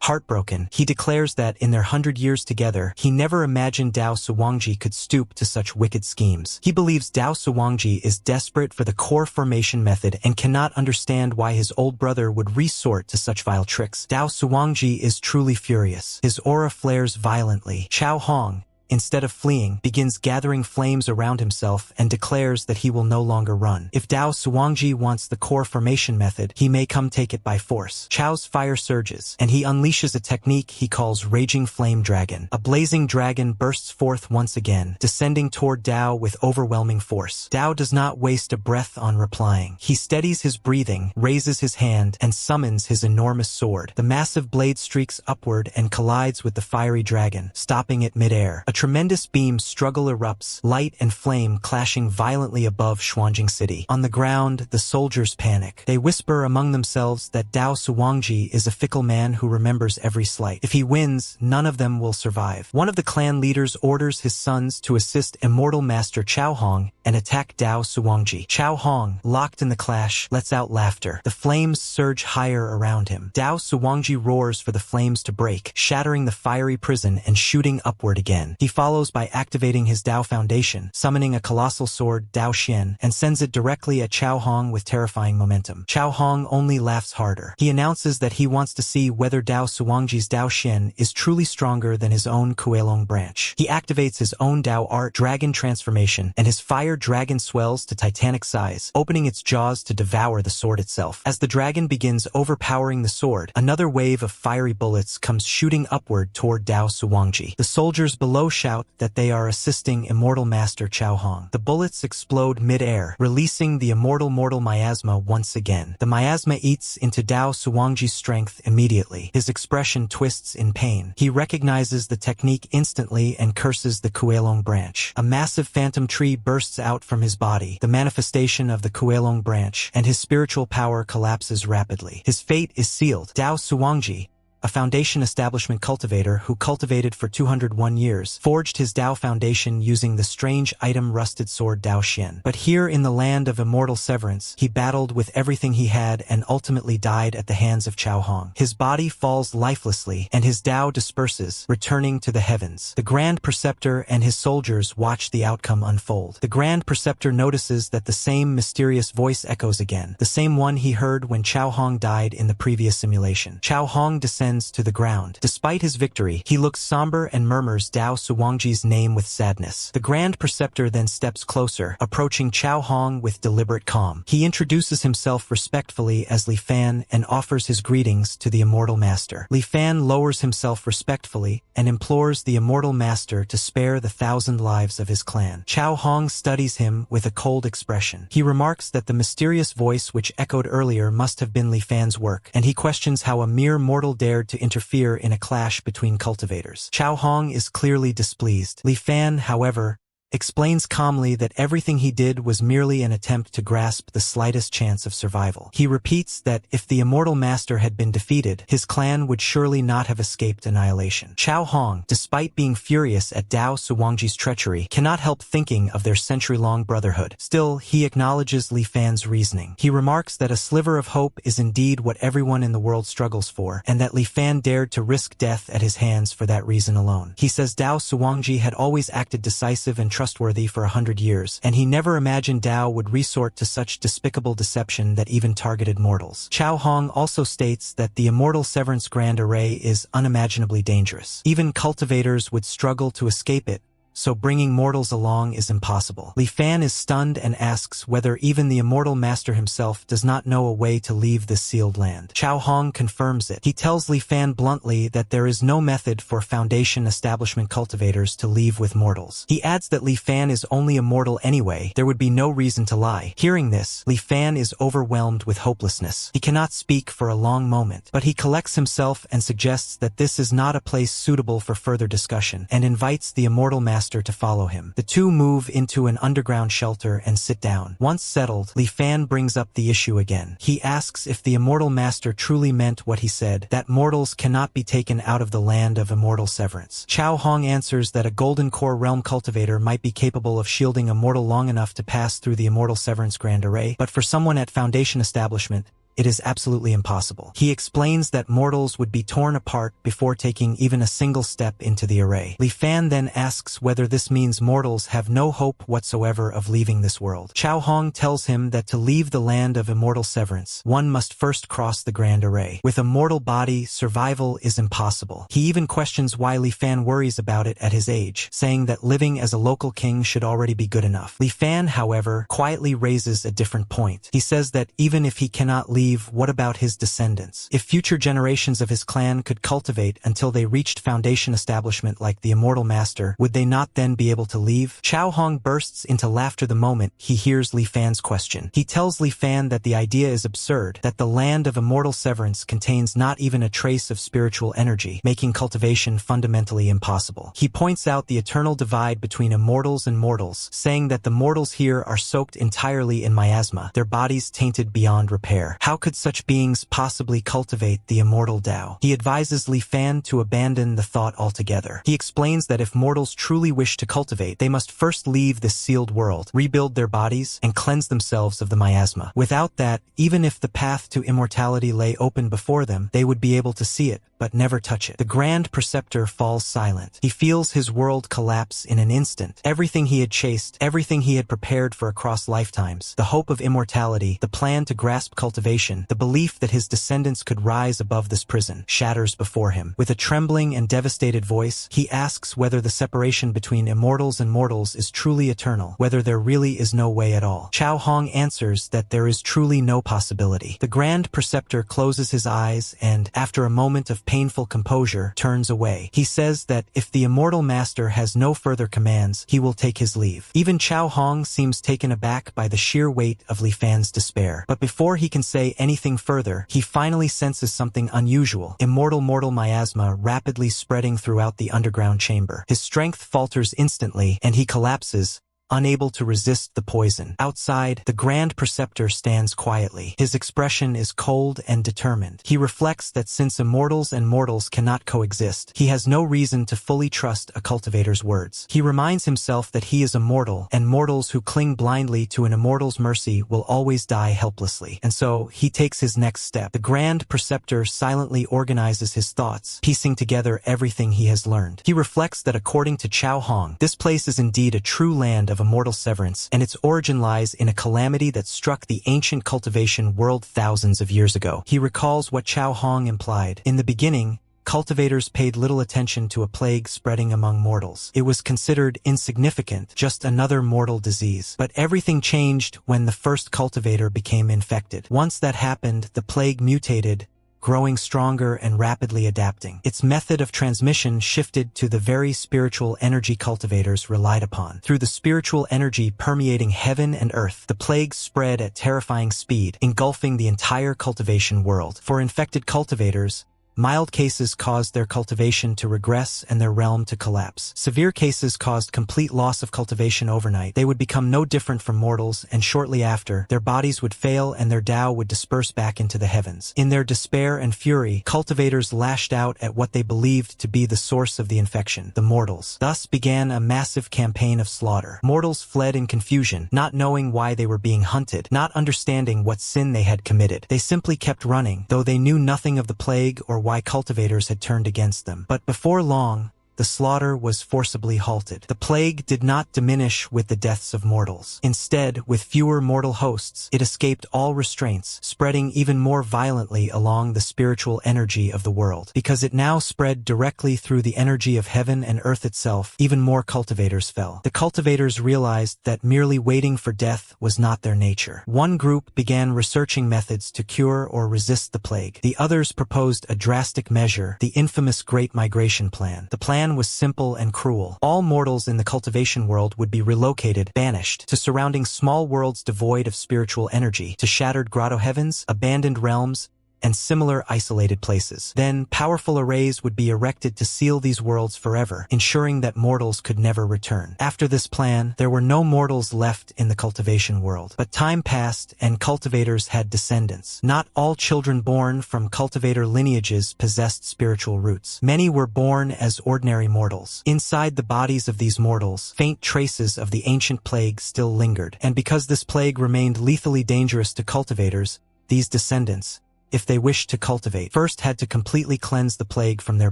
Heartbroken, he declares that in their 100 years together, he never imagined Dao Suwangji could stoop to such wicked schemes. He believes Dao Suwangji is desperate for the core formation method and cannot understand why his old brother would resort to such vile tricks. Dao Suwangji is truly furious. His aura flares violently. Chao Hong, instead of fleeing, begins gathering flames around himself and declares that he will no longer run. If Dao Suwangji wants the core formation method, he may come take it by force. Chao's fire surges, and he unleashes a technique he calls Raging Flame Dragon. A blazing dragon bursts forth once again, descending toward Dao with overwhelming force. Dao does not waste a breath on replying. He steadies his breathing, raises his hand, and summons his enormous sword. The massive blade streaks upward and collides with the fiery dragon, stopping it mid-air. A tremendous beam struggle erupts, light and flame clashing violently above Xuanjing City. On the ground, the soldiers panic. They whisper among themselves that Dao Suwangji is a fickle man who remembers every slight. If he wins, none of them will survive. One of the clan leaders orders his sons to assist Immortal Master Chao Hong and attack Dao Suwangji. Chao Hong, locked in the clash, lets out laughter. The flames surge higher around him. Dao Suwangji roars for the flames to break, shattering the fiery prison and shooting upward again. He follows by activating his Dao Foundation, summoning a colossal sword, Dao Xian, and sends it directly at Chao Hong with terrifying momentum. Chao Hong only laughs harder. He announces that he wants to see whether Dao Suwangji's Dao Xian is truly stronger than his own Kuelong branch. He activates his own Dao Art Dragon transformation, and his fire dragon swells to titanic size, opening its jaws to devour the sword itself. As the dragon begins overpowering the sword, another wave of fiery bullets comes shooting upward toward Dao Suwangji. The soldiers below shout that they are assisting Immortal Master Chao Hong. The bullets explode mid-air, releasing the immortal miasma once again. The miasma eats into Dao Suwangji's strength immediately. His expression twists in pain. He recognizes the technique instantly and curses the Kuelong branch. A massive phantom tree bursts out from his body, the manifestation of the Kuelong branch, and his spiritual power collapses rapidly. His fate is sealed. Dao Suwangji, a foundation establishment cultivator who cultivated for 201 years, forged his Dao Foundation using the strange item rusted sword Dao Xian. But here in the land of immortal severance, he battled with everything he had and ultimately died at the hands of Chao Hong. His body falls lifelessly, and his Dao disperses, returning to the heavens. The Grand Preceptor and his soldiers watch the outcome unfold. The Grand Preceptor notices that the same mysterious voice echoes again, the same one he heard when Chao Hong died in the previous simulation. Chao Hong descends to the ground. Despite his victory, he looks somber and murmurs Dao Suwangji's name with sadness. The Grand Preceptor then steps closer, approaching Chao Hong with deliberate calm. He introduces himself respectfully as Li Fan and offers his greetings to the Immortal Master. Li Fan lowers himself respectfully and implores the Immortal Master to spare the 1,000 lives of his clan. Chao Hong studies him with a cold expression. He remarks that the mysterious voice which echoed earlier must have been Li Fan's work, and he questions how a mere mortal dared to interfere in a clash between cultivators. Chao Hong is clearly displeased. Li Fan, however, explains calmly that everything he did was merely an attempt to grasp the slightest chance of survival. He repeats that if the Immortal Master had been defeated, his clan would surely not have escaped annihilation. Chao Hong, despite being furious at Dao Suwangji's treachery, cannot help thinking of their century-long brotherhood. Still, he acknowledges Li Fan's reasoning. He remarks that a sliver of hope is indeed what everyone in the world struggles for, and that Li Fan dared to risk death at his hands for that reason alone. He says Dao Suwangji had always acted decisive and trustworthy for 100 years, and he never imagined Dao would resort to such despicable deception that even targeted mortals. Chao Hong also states that the Immortal Severance Grand Array is unimaginably dangerous. Even cultivators would struggle to escape it, so bringing mortals along is impossible. Li Fan is stunned and asks whether even the Immortal Master himself does not know a way to leave this sealed land. Chao Hong confirms it. He tells Li Fan bluntly that there is no method for Foundation establishment cultivators to leave with mortals. He adds that Li Fan is only a mortal anyway, there would be no reason to lie. Hearing this, Li Fan is overwhelmed with hopelessness. He cannot speak for a long moment, but he collects himself and suggests that this is not a place suitable for further discussion, and invites the Immortal Master master to follow him. The two move into an underground shelter and sit down. Once settled, Li Fan brings up the issue again. He asks if the immortal master truly meant what he said, that mortals cannot be taken out of the land of immortal severance. Chao Hong answers that a golden core realm cultivator might be capable of shielding a mortal long enough to pass through the immortal severance grand array, but for someone at Foundation establishment, it is absolutely impossible. He explains that mortals would be torn apart before taking even a single step into the array. Li Fan then asks whether this means mortals have no hope whatsoever of leaving this world. Chao Hong tells him that to leave the land of immortal severance, one must first cross the grand array. With a mortal body, survival is impossible. He even questions why Li Fan worries about it at his age, saying that living as a local king should already be good enough. Li Fan, however, quietly raises a different point. He says that even if he cannot leave, what about his descendants? If future generations of his clan could cultivate until they reached Foundation establishment like the immortal master, would they not then be able to leave? Chao Hong bursts into laughter the moment he hears Li Fan's question. He tells Li Fan that the idea is absurd, that the land of immortal severance contains not even a trace of spiritual energy, making cultivation fundamentally impossible. He points out the eternal divide between immortals and mortals, saying that the mortals here are soaked entirely in miasma, their bodies tainted beyond repair. How could such beings possibly cultivate the immortal Tao? He advises Li Fan to abandon the thought altogether. He explains that if mortals truly wish to cultivate, they must first leave this sealed world, rebuild their bodies, and cleanse themselves of the miasma. Without that, even if the path to immortality lay open before them, they would be able to see it, but never touch it. The Grand Preceptor falls silent. He feels his world collapse in an instant. Everything he had chased, everything he had prepared for across lifetimes, the hope of immortality, the plan to grasp cultivation, the belief that his descendants could rise above this prison, shatters before him. With a trembling and devastated voice, he asks whether the separation between immortals and mortals is truly eternal, whether there really is no way at all. Chao Hong answers that there is truly no possibility. The Grand Preceptor closes his eyes and, after a moment of painful composure, turns away. He says that if the immortal master has no further commands, he will take his leave. Even Chao Hong seems taken aback by the sheer weight of Li Fan's despair. But before he can say anything further, he finally senses something unusual. Immortal mortal miasma rapidly spreading throughout the underground chamber. His strength falters instantly, and he collapses, unable to resist the poison. Outside, the Grand Preceptor stands quietly. His expression is cold and determined. He reflects that since immortals and mortals cannot coexist, he has no reason to fully trust a cultivator's words. He reminds himself that he is immortal, and mortals who cling blindly to an immortal's mercy will always die helplessly. And so, he takes his next step. The Grand Preceptor silently organizes his thoughts, piecing together everything he has learned. He reflects that according to Chao Hong, this place is indeed a true land of immortal severance, and its origin lies in a calamity that struck the ancient cultivation world thousands of years ago. He recalls what Chao Hong implied. In the beginning, cultivators paid little attention to a plague spreading among mortals. It was considered insignificant, just another mortal disease. But everything changed when the first cultivator became infected. Once that happened, the plague mutated, growing stronger and rapidly adapting. Its method of transmission shifted to the very spiritual energy cultivators relied upon. Through the spiritual energy permeating heaven and earth, the plague spread at terrifying speed, engulfing the entire cultivation world. For infected cultivators, mild cases caused their cultivation to regress and their realm to collapse. Severe cases caused complete loss of cultivation overnight. They would become no different from mortals, and shortly after, their bodies would fail and their Tao would disperse back into the heavens. In their despair and fury, cultivators lashed out at what they believed to be the source of the infection, the mortals. Thus began a massive campaign of slaughter. Mortals fled in confusion, not knowing why they were being hunted, not understanding what sin they had committed. They simply kept running, though they knew nothing of the plague or why cultivators had turned against them. But before long, the slaughter was forcibly halted. The plague did not diminish with the deaths of mortals. Instead, with fewer mortal hosts, it escaped all restraints, spreading even more violently along the spiritual energy of the world. Because it now spread directly through the energy of heaven and earth itself, even more cultivators fell. The cultivators realized that merely waiting for death was not their nature. One group began researching methods to cure or resist the plague. The others proposed a drastic measure, the infamous Great Migration Plan. The plan was simple and cruel. All mortals in the cultivation world would be relocated, banished, to surrounding small worlds devoid of spiritual energy, to shattered grotto heavens, abandoned realms, and similar isolated places. Then, powerful arrays would be erected to seal these worlds forever, ensuring that mortals could never return. After this plan, there were no mortals left in the cultivation world. But time passed, and cultivators had descendants. Not all children born from cultivator lineages possessed spiritual roots. Many were born as ordinary mortals. Inside the bodies of these mortals, faint traces of the ancient plague still lingered. And because this plague remained lethally dangerous to cultivators, these descendants, if they wished to cultivate, first had to completely cleanse the plague from their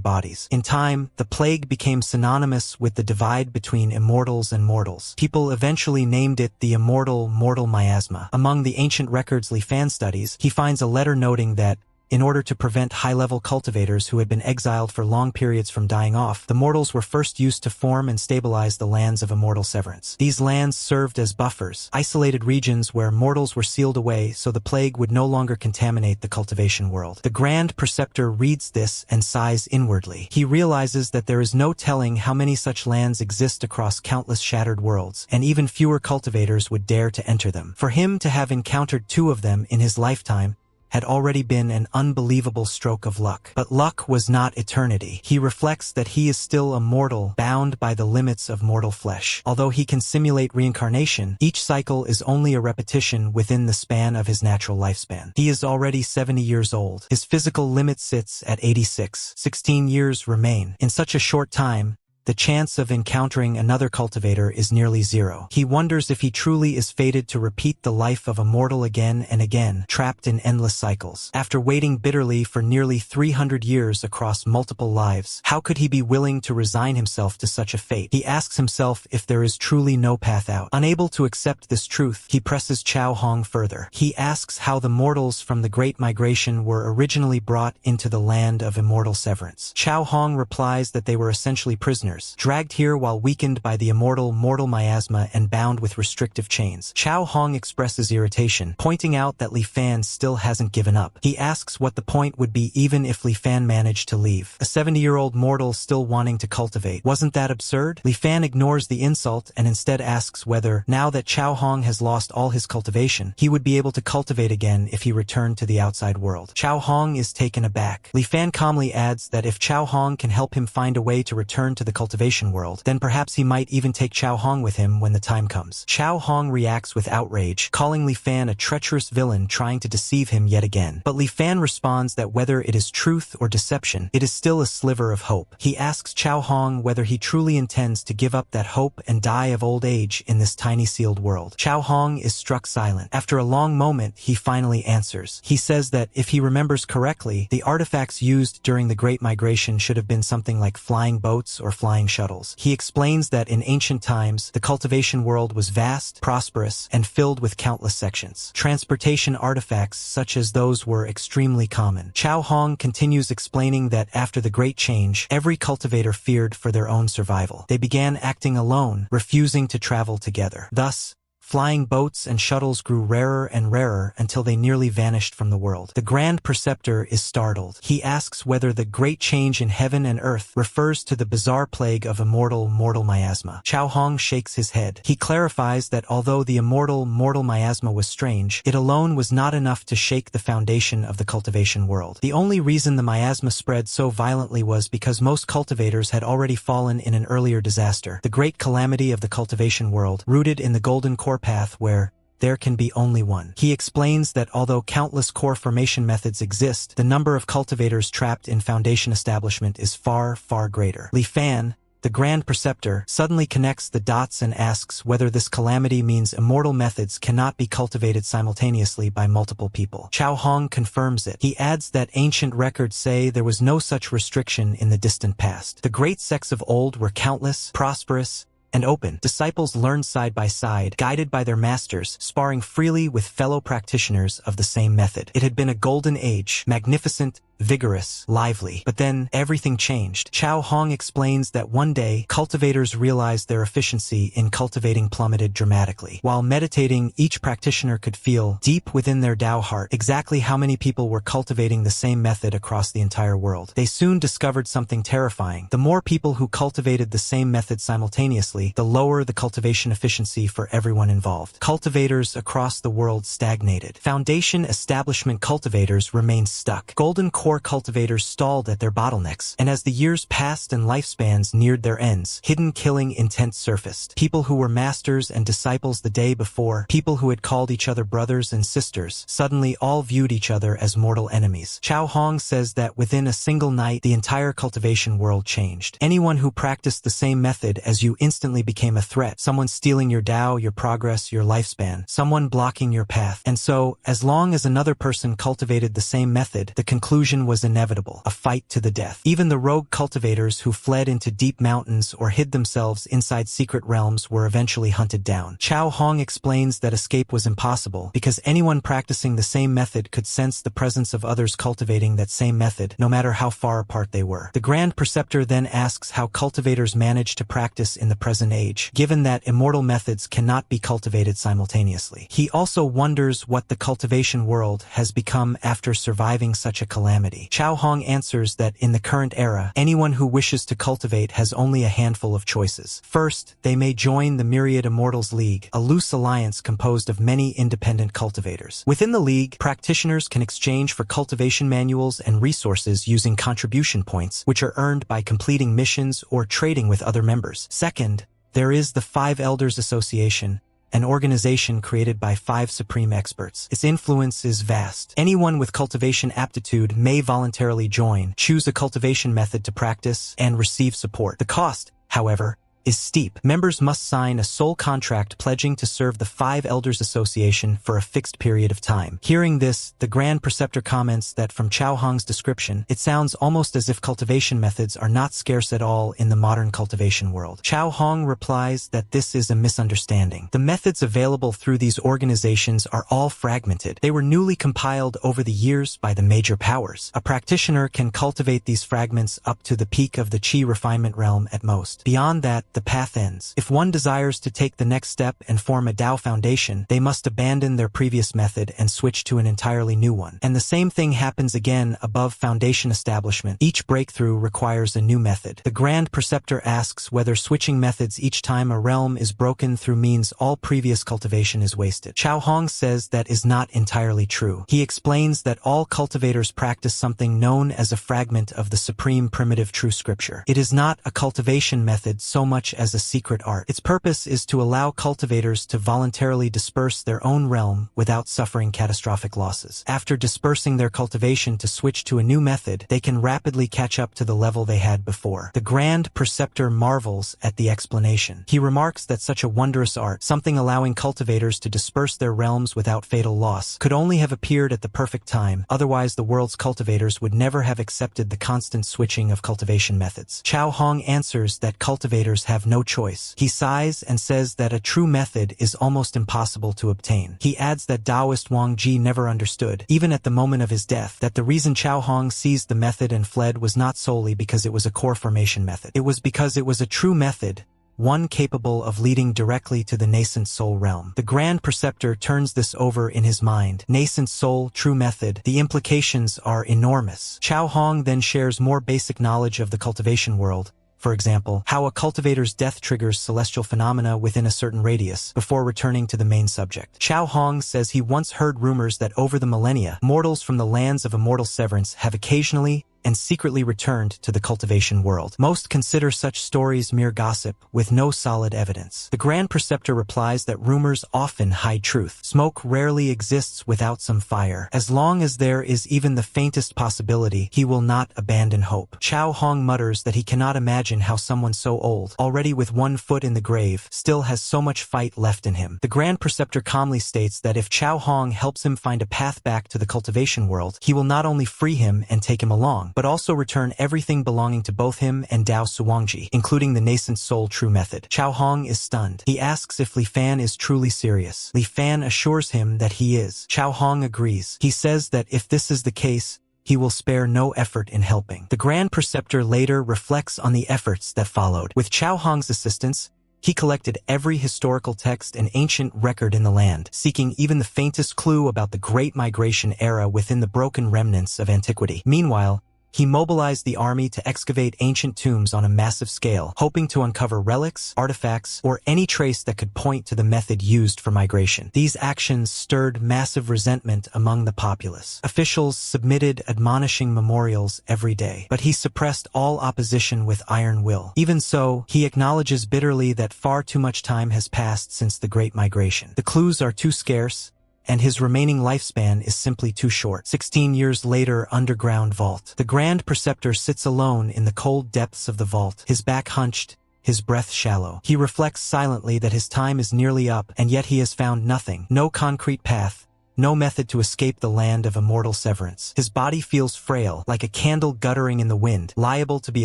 bodies. In time, the plague became synonymous with the divide between immortals and mortals. People eventually named it the immortal mortal miasma. Among the ancient records Li Fan studies, he finds a letter noting that, in order to prevent high-level cultivators who had been exiled for long periods from dying off, the mortals were first used to form and stabilize the lands of immortal severance. These lands served as buffers, isolated regions where mortals were sealed away so the plague would no longer contaminate the cultivation world. The Grand Preceptor reads this and sighs inwardly. He realizes that there is no telling how many such lands exist across countless shattered worlds, and even fewer cultivators would dare to enter them. For him to have encountered 2 of them in his lifetime had already been an unbelievable stroke of luck. But luck was not eternity. He reflects that he is still a mortal, bound by the limits of mortal flesh. Although he can simulate reincarnation, each cycle is only a repetition within the span of his natural lifespan. He is already 70 years old. His physical limit sits at 86. 16 years remain. In such a short time, the chance of encountering another cultivator is nearly 0. He wonders if he truly is fated to repeat the life of a mortal again and again, trapped in endless cycles. After waiting bitterly for nearly 300 years across multiple lives, how could he be willing to resign himself to such a fate? He asks himself if there is truly no path out. Unable to accept this truth, he presses Chao Hong further. He asks how the mortals from the Great Migration were originally brought into the land of immortal severance. Chao Hong replies that they were essentially prisoners, dragged here while weakened by the immortal mortal miasma and bound with restrictive chains. Chao Hong expresses irritation, pointing out that Li Fan still hasn't given up. He asks what the point would be even if Li Fan managed to leave. A 70-year-old mortal still wanting to cultivate. Wasn't that absurd? Li Fan ignores the insult and instead asks whether, now that Chao Hong has lost all his cultivation, he would be able to cultivate again if he returned to the outside world. Chao Hong is taken aback. Li Fan calmly adds that if Chao Hong can help him find a way to return to the cultivation world, then perhaps he might even take Chao Hong with him when the time comes. Chao Hong reacts with outrage, calling Li Fan a treacherous villain trying to deceive him yet again. But Li Fan responds that whether it is truth or deception, it is still a sliver of hope. He asks Chao Hong whether he truly intends to give up that hope and die of old age in this tiny sealed world. Chao Hong is struck silent. After a long moment, he finally answers. He says that if he remembers correctly, the artifacts used during the Great Migration should have been something like flying boats or flying shuttles. He explains that in ancient times, the cultivation world was vast, prosperous, and filled with countless sections. Transportation artifacts such as those were extremely common. Chao Hong continues explaining that after the Great Change, every cultivator feared for their own survival. They began acting alone, refusing to travel together. Thus, flying boats and shuttles grew rarer and rarer until they nearly vanished from the world. The Grand Preceptor is startled. He asks whether the great change in heaven and earth refers to the bizarre plague of immortal mortal miasma. Chao Hong shakes his head. He clarifies that although the immortal mortal miasma was strange, it alone was not enough to shake the foundation of the cultivation world. The only reason the miasma spread so violently was because most cultivators had already fallen in an earlier disaster, the great calamity of the cultivation world, rooted in the golden core path where there can be only one. He explains that although countless core formation methods exist, the number of cultivators trapped in foundation establishment is far, far greater. Li Fan, the Grand Preceptor, suddenly connects the dots and asks whether this calamity means immortal methods cannot be cultivated simultaneously by multiple people. Chao Hong confirms it. He adds that ancient records say there was no such restriction in the distant past. The great sects of old were countless, prosperous, and open. Disciples learned side by side, guided by their masters, sparring freely with fellow practitioners of the same method. It had been a golden age, magnificent, vigorous, lively. But then, everything changed. Chao Hong explains that one day, cultivators realized their efficiency in cultivating plummeted dramatically. While meditating, each practitioner could feel, deep within their Tao heart, exactly how many people were cultivating the same method across the entire world. They soon discovered something terrifying. The more people who cultivated the same method simultaneously, the lower the cultivation efficiency for everyone involved. Cultivators across the world stagnated. Foundation establishment cultivators remained stuck. Golden core cultivators stalled at their bottlenecks. And as the years passed and lifespans neared their ends, hidden killing intent surfaced. People who were masters and disciples the day before, people who had called each other brothers and sisters, suddenly all viewed each other as mortal enemies. Chao Hong says that within a single night, the entire cultivation world changed. Anyone who practiced the same method as you instantly became a threat. Someone stealing your Tao, your progress, your lifespan. Someone blocking your path. And so, as long as another person cultivated the same method, the conclusion was inevitable. A fight to the death. Even the rogue cultivators who fled into deep mountains or hid themselves inside secret realms were eventually hunted down. Chao Hong explains that escape was impossible because anyone practicing the same method could sense the presence of others cultivating that same method, no matter how far apart they were. The Grand Preceptor then asks how cultivators manage to practice in the present age, given that immortal methods cannot be cultivated simultaneously. He also wonders what the cultivation world has become after surviving such a calamity. Chao Hong answers that in the current era, anyone who wishes to cultivate has only a handful of choices. First, they may join the Myriad Immortals League, a loose alliance composed of many independent cultivators. Within the league, practitioners can exchange for cultivation manuals and resources using contribution points, which are earned by completing missions or trading with other members. Second, there is the Five Elders Association, an organization created by 5 supreme experts. Its influence is vast. Anyone with cultivation aptitude may voluntarily join, choose a cultivation method to practice, and receive support. The cost, however, is steep. Members must sign a sole contract pledging to serve the 5 Elders Association for a fixed period of time. Hearing this, the Grand Preceptor comments that from Chao Hong's description, it sounds almost as if cultivation methods are not scarce at all in the modern cultivation world. Chao Hong replies that this is a misunderstanding. The methods available through these organizations are all fragmented. They were newly compiled over the years by the major powers. A practitioner can cultivate these fragments up to the peak of the Qi refinement realm at most. Beyond that, the path ends. If one desires to take the next step and form a Tao foundation, they must abandon their previous method and switch to an entirely new one. And the same thing happens again above foundation establishment. Each breakthrough requires a new method. The Grand Preceptor asks whether switching methods each time a realm is broken through means all previous cultivation is wasted. Chao Hong says that is not entirely true. He explains that all cultivators practice something known as a fragment of the supreme primitive true scripture. It is not a cultivation method so much as a secret art. Its purpose is to allow cultivators to voluntarily disperse their own realm without suffering catastrophic losses. After dispersing their cultivation to switch to a new method, they can rapidly catch up to the level they had before. The Grand Preceptor marvels at the explanation. He remarks that such a wondrous art, something allowing cultivators to disperse their realms without fatal loss, could only have appeared at the perfect time, otherwise the world's cultivators would never have accepted the constant switching of cultivation methods. Chao Hong answers that cultivators have no choice. He sighs and says that a true method is almost impossible to obtain. He adds that Taoist Wang Ji never understood, even at the moment of his death, that the reason Chao Hong seized the method and fled was not solely because it was a core formation method. It was because it was a true method, one capable of leading directly to the nascent soul realm. The Grand Preceptor turns this over in his mind. Nascent soul, true method. The implications are enormous. Chao Hong then shares more basic knowledge of the cultivation world. For example, how a cultivator's death triggers celestial phenomena within a certain radius, before returning to the main subject. Chao Hong says he once heard rumors that over the millennia, mortals from the lands of immortal severance have occasionally and secretly returned to the cultivation world. Most consider such stories mere gossip, with no solid evidence. The Grand Preceptor replies that rumors often hide truth. Smoke rarely exists without some fire. As long as there is even the faintest possibility, he will not abandon hope. Chao Hong mutters that he cannot imagine how someone so old, already with one foot in the grave, still has so much fight left in him. The Grand Preceptor calmly states that if Chao Hong helps him find a path back to the cultivation world, he will not only free him and take him along, but also return everything belonging to both him and Dao Suwangji, including the nascent soul true method. Chao Hong is stunned. He asks if Li Fan is truly serious. Li Fan assures him that he is. Chao Hong agrees. He says that if this is the case, he will spare no effort in helping. The Grand Preceptor later reflects on the efforts that followed. With Chao Hong's assistance, he collected every historical text and ancient record in the land, seeking even the faintest clue about the Great Migration era within the broken remnants of antiquity. Meanwhile, he mobilized the army to excavate ancient tombs on a massive scale, hoping to uncover relics, artifacts, or any trace that could point to the method used for migration. These actions stirred massive resentment among the populace. Officials submitted admonishing memorials every day, but he suppressed all opposition with iron will. Even so, he acknowledges bitterly that far too much time has passed since the Great Migration. The clues are too scarce, and his remaining lifespan is simply too short. 16 years later, underground vault. The Grand Preceptor sits alone in the cold depths of the vault, his back hunched, his breath shallow. He reflects silently that his time is nearly up, and yet he has found nothing. No concrete path, no method to escape the land of immortal severance. His body feels frail, like a candle guttering in the wind, liable to be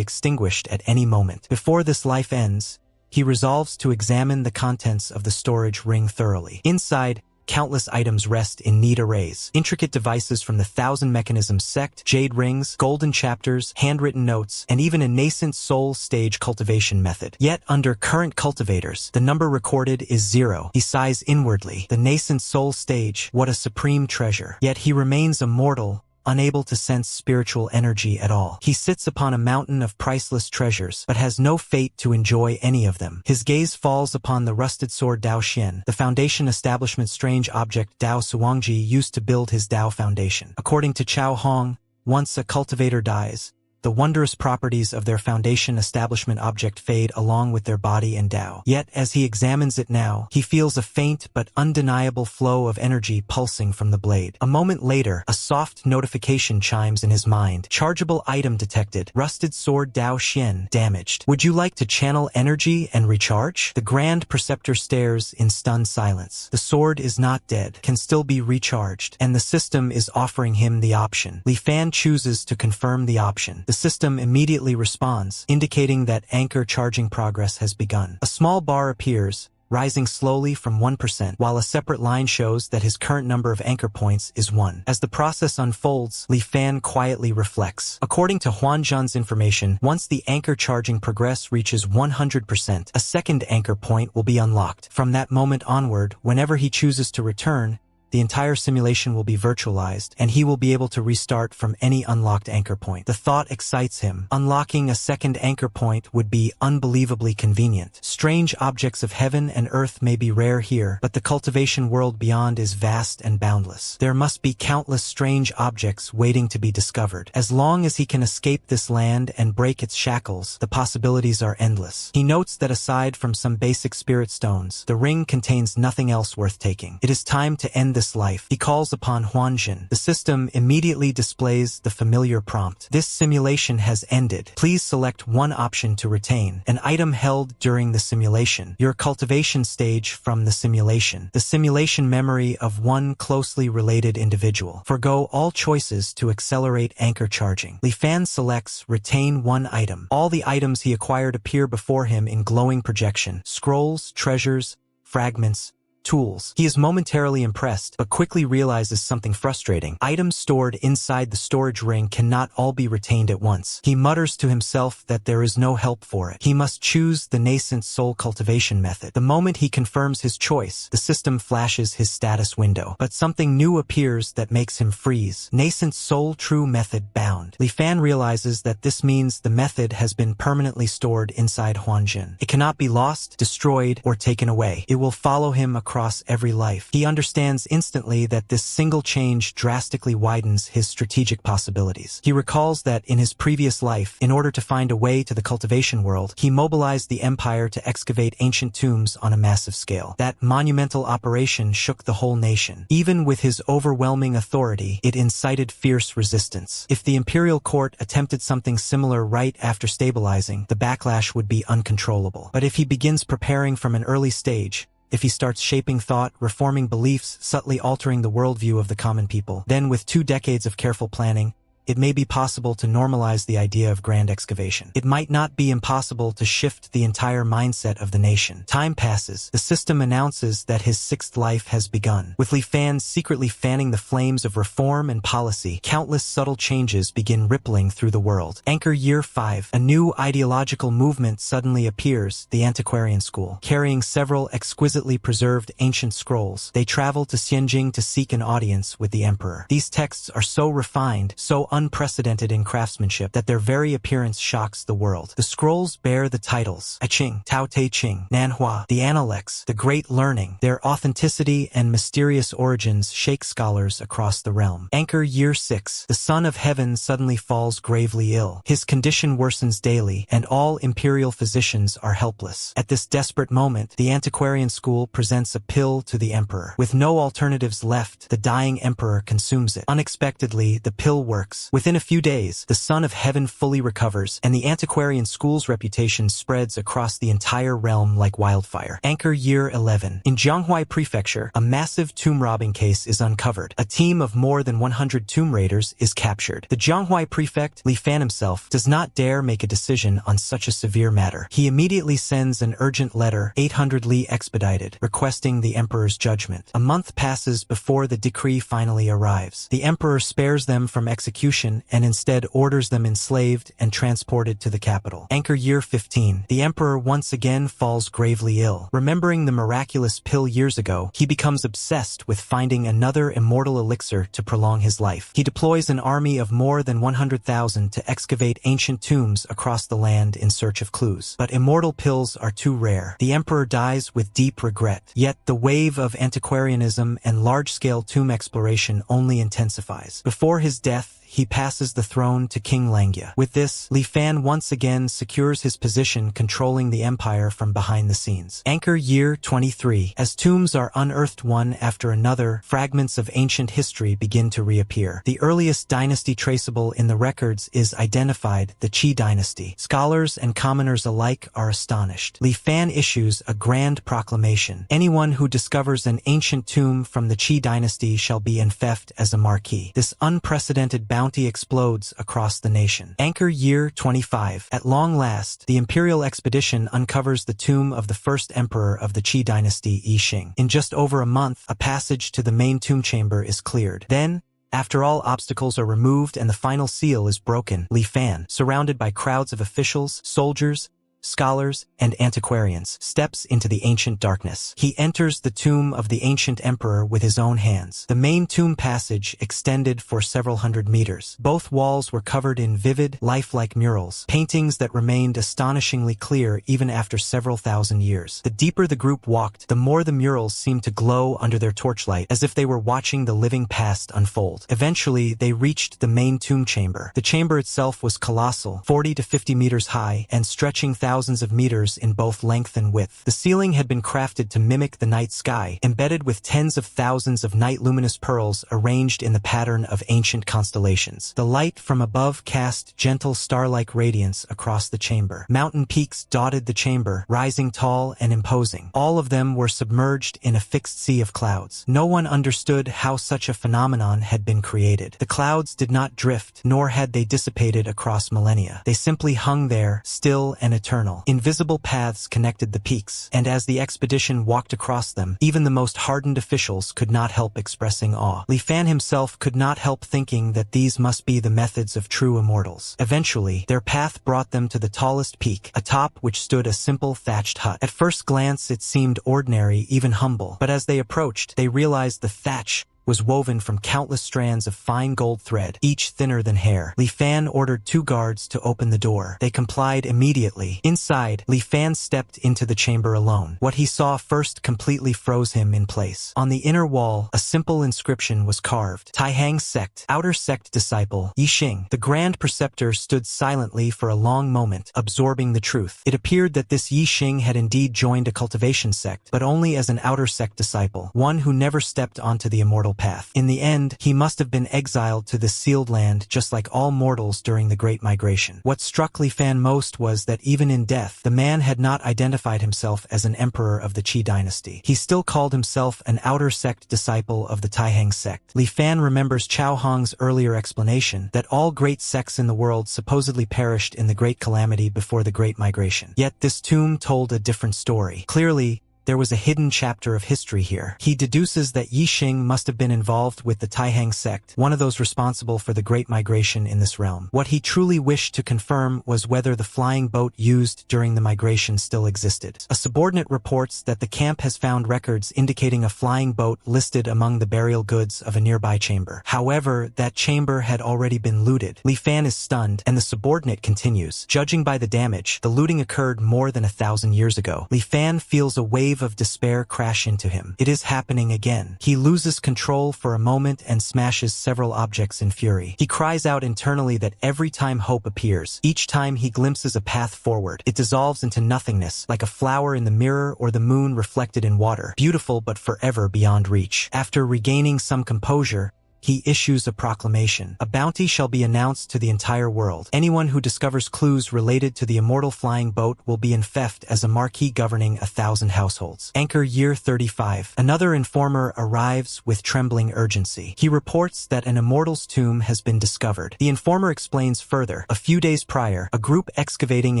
extinguished at any moment. Before this life ends, he resolves to examine the contents of the storage ring thoroughly. Inside, countless items rest in neat arrays. Intricate devices from the Thousand Mechanisms sect, jade rings, golden chapters, handwritten notes, and even a nascent soul stage cultivation method. Yet, under current cultivators, the number recorded is 0. He sighs inwardly. The nascent soul stage, what a supreme treasure. Yet he remains a mortal, unable to sense spiritual energy at all. He sits upon a mountain of priceless treasures, but has no fate to enjoy any of them. His gaze falls upon the rusted sword Dao Xian, the foundation establishment's strange object Dao Suangji used to build his Dao foundation. According to Chao Hong, once a cultivator dies, the wondrous properties of their foundation establishment object fade along with their body and Dao. Yet, as he examines it now, he feels a faint but undeniable flow of energy pulsing from the blade. A moment later, a soft notification chimes in his mind. Chargeable item detected. Rusted sword Dao Xian, damaged. Would you like to channel energy and recharge? The Grand Preceptor stares in stunned silence. The sword is not dead, can still be recharged, and the system is offering him the option. Li Fan chooses to confirm the option. The system immediately responds, indicating that anchor charging progress has begun. A small bar appears, rising slowly from 1%, while a separate line shows that his current number of anchor points is 1. As the process unfolds, Li Fan quietly reflects. According to Huan Zhan's information, once the anchor charging progress reaches 100%, a second anchor point will be unlocked. From that moment onward, whenever he chooses to return, the entire simulation will be virtualized, and he will be able to restart from any unlocked anchor point. The thought excites him. Unlocking a second anchor point would be unbelievably convenient. Strange objects of heaven and earth may be rare here, but the cultivation world beyond is vast and boundless. There must be countless strange objects waiting to be discovered. As long as he can escape this land and break its shackles, the possibilities are endless. He notes that aside from some basic spirit stones, the ring contains nothing else worth taking. It is time to end this life. He calls upon Huanjin. The system immediately displays the familiar prompt. This simulation has ended. Please select one option to retain. An item held during the simulation. Your cultivation stage from the simulation. The simulation memory of one closely related individual. Forgo all choices to accelerate anchor charging. Li Fan selects retain one item. All the items he acquired appear before him in glowing projection. Scrolls, treasures, fragments, tools. He is momentarily impressed, but quickly realizes something frustrating. Items stored inside the storage ring cannot all be retained at once. He mutters to himself that there is no help for it. He must choose the nascent soul cultivation method. The moment he confirms his choice, the system flashes his status window. But something new appears that makes him freeze. Nascent soul true method bound. Li Fan realizes that this means the method has been permanently stored inside Huanjin. It cannot be lost, destroyed, or taken away. It will follow him across every life. He understands instantly that this single change drastically widens his strategic possibilities. He recalls that in his previous life, in order to find a way to the cultivation world, he mobilized the empire to excavate ancient tombs on a massive scale. That monumental operation shook the whole nation. Even with his overwhelming authority, it incited fierce resistance. If the imperial court attempted something similar right after stabilizing, the backlash would be uncontrollable. But if he begins preparing from an early stage, if he starts shaping thought, reforming beliefs, subtly altering the worldview of the common people, then with 2 decades of careful planning, it may be possible to normalize the idea of grand excavation. It might not be impossible to shift the entire mindset of the nation. Time passes. The system announces that his sixth life has begun. With Li Fan secretly fanning the flames of reform and policy, countless subtle changes begin rippling through the world. Anchor Year 5. A new ideological movement suddenly appears, the Antiquarian School. Carrying several exquisitely preserved ancient scrolls, they travel to Xianjing to seek an audience with the emperor. These texts are so refined, so unprecedented in craftsmanship, that their very appearance shocks the world. The scrolls bear the titles I Ching, Tao Te Ching, Manhwa, the Analects, the Great Learning. Their authenticity and mysterious origins shake scholars across the realm. Anchor Year 6. The Son of Heaven suddenly falls gravely ill. His condition worsens daily, and all imperial physicians are helpless. At this desperate moment, the Antiquarian School presents a pill to the emperor. With no alternatives left, the dying emperor consumes it. Unexpectedly, the pill works. Within a few days, the Son of Heaven fully recovers, and the Antiquarian School's reputation spreads across the entire realm like wildfire. Anchor Year 11. In Jianghuai Prefecture, a massive tomb robbing case is uncovered. A team of more than 100 tomb raiders is captured. The Jianghuai prefect, Li Fan himself, does not dare make a decision on such a severe matter. He immediately sends an urgent letter, 800 li expedited, requesting the emperor's judgment. A month passes before the decree finally arrives. The emperor spares them from execution and instead orders them enslaved and transported to the capital. Anchor Year 15. The emperor once again falls gravely ill. Remembering the miraculous pill years ago, he becomes obsessed with finding another immortal elixir to prolong his life. He deploys an army of more than 100,000 to excavate ancient tombs across the land in search of clues. But immortal pills are too rare. The emperor dies with deep regret. Yet the wave of antiquarianism and large-scale tomb exploration only intensifies. Before his death, he passes the throne to King Langya. With this, Li Fan once again secures his position, controlling the empire from behind the scenes. Anchor Year 23. As tombs are unearthed one after another, fragments of ancient history begin to reappear. The earliest dynasty traceable in the records is identified, the Qi dynasty. Scholars and commoners alike are astonished. Li Fan issues a grand proclamation. Anyone who discovers an ancient tomb from the Qi dynasty shall be enfeoffed as a marquis. This unprecedented bounty explodes across the nation. Anchor Year 25. At long last, the imperial expedition uncovers the tomb of the first emperor of the Qi dynasty, Yi Xing. In just over a month, a passage to the main tomb chamber is cleared. Then, after all obstacles are removed and the final seal is broken, Li Fan, surrounded by crowds of officials, soldiers, scholars, and antiquarians, steps into the ancient darkness. He enters the tomb of the ancient emperor with his own hands. The main tomb passage extended for several hundred meters. Both walls were covered in vivid, lifelike murals, paintings that remained astonishingly clear even after several thousand years. The deeper the group walked, the more the murals seemed to glow under their torchlight, as if they were watching the living past unfold. Eventually, they reached the main tomb chamber. The chamber itself was colossal, 40 to 50 meters high, and stretching thousands of meters in both length and width. The ceiling had been crafted to mimic the night sky, embedded with tens of thousands of night-luminous pearls arranged in the pattern of ancient constellations. The light from above cast gentle star-like radiance across the chamber. Mountain peaks dotted the chamber, rising tall and imposing. All of them were submerged in a fixed sea of clouds. No one understood how such a phenomenon had been created. The clouds did not drift, nor had they dissipated across millennia. They simply hung there, still and eternal. Invisible paths connected the peaks, and as the expedition walked across them, even the most hardened officials could not help expressing awe. Li Fan himself could not help thinking that these must be the methods of true immortals. Eventually, their path brought them to the tallest peak, atop which stood a simple thatched hut. At first glance, it seemed ordinary, even humble, but as they approached, they realized the thatch was woven from countless strands of fine gold thread, each thinner than hair. Li Fan ordered 2 guards to open the door. They complied immediately. Inside, Li Fan stepped into the chamber alone. What he saw first completely froze him in place. On the inner wall, a simple inscription was carved. Taihang Sect, Outer Sect Disciple, Yi Xing. The Grand Preceptor stood silently for a long moment, absorbing the truth. It appeared that this Yi Xing had indeed joined a cultivation sect, but only as an outer sect disciple, one who never stepped onto the immortal path. In the end, he must have been exiled to this sealed land just like all mortals during the Great Migration. What struck Li Fan most was that even in death, the man had not identified himself as an emperor of the Qi dynasty. He still called himself an outer sect disciple of the Taihang sect. Li Fan remembers Chao Hong's earlier explanation that all great sects in the world supposedly perished in the Great Calamity before the Great Migration. Yet this tomb told a different story. Clearly, there was a hidden chapter of history here. He deduces that Yi Xing must have been involved with the Taihang sect, one of those responsible for the Great Migration in this realm. What he truly wished to confirm was whether the flying boat used during the migration still existed. A subordinate reports that the camp has found records indicating a flying boat listed among the burial goods of a nearby chamber. However, that chamber had already been looted. Li Fan is stunned, and the subordinate continues. Judging by the damage, the looting occurred more than 1,000 years ago. Li Fan feels a wave of despair crash into him. It is happening again. He loses control for a moment and smashes several objects in fury. He cries out internally that every time hope appears, each time he glimpses a path forward, it dissolves into nothingness, like a flower in the mirror or the moon reflected in water, beautiful but forever beyond reach. After regaining some composure, he issues a proclamation. A bounty shall be announced to the entire world. Anyone who discovers clues related to the immortal flying boat will be enfeoffed as a marquis governing 1,000 households. Anchor Year 35. Another informer arrives with trembling urgency. He reports that an immortal's tomb has been discovered. The informer explains further. A few days prior, a group excavating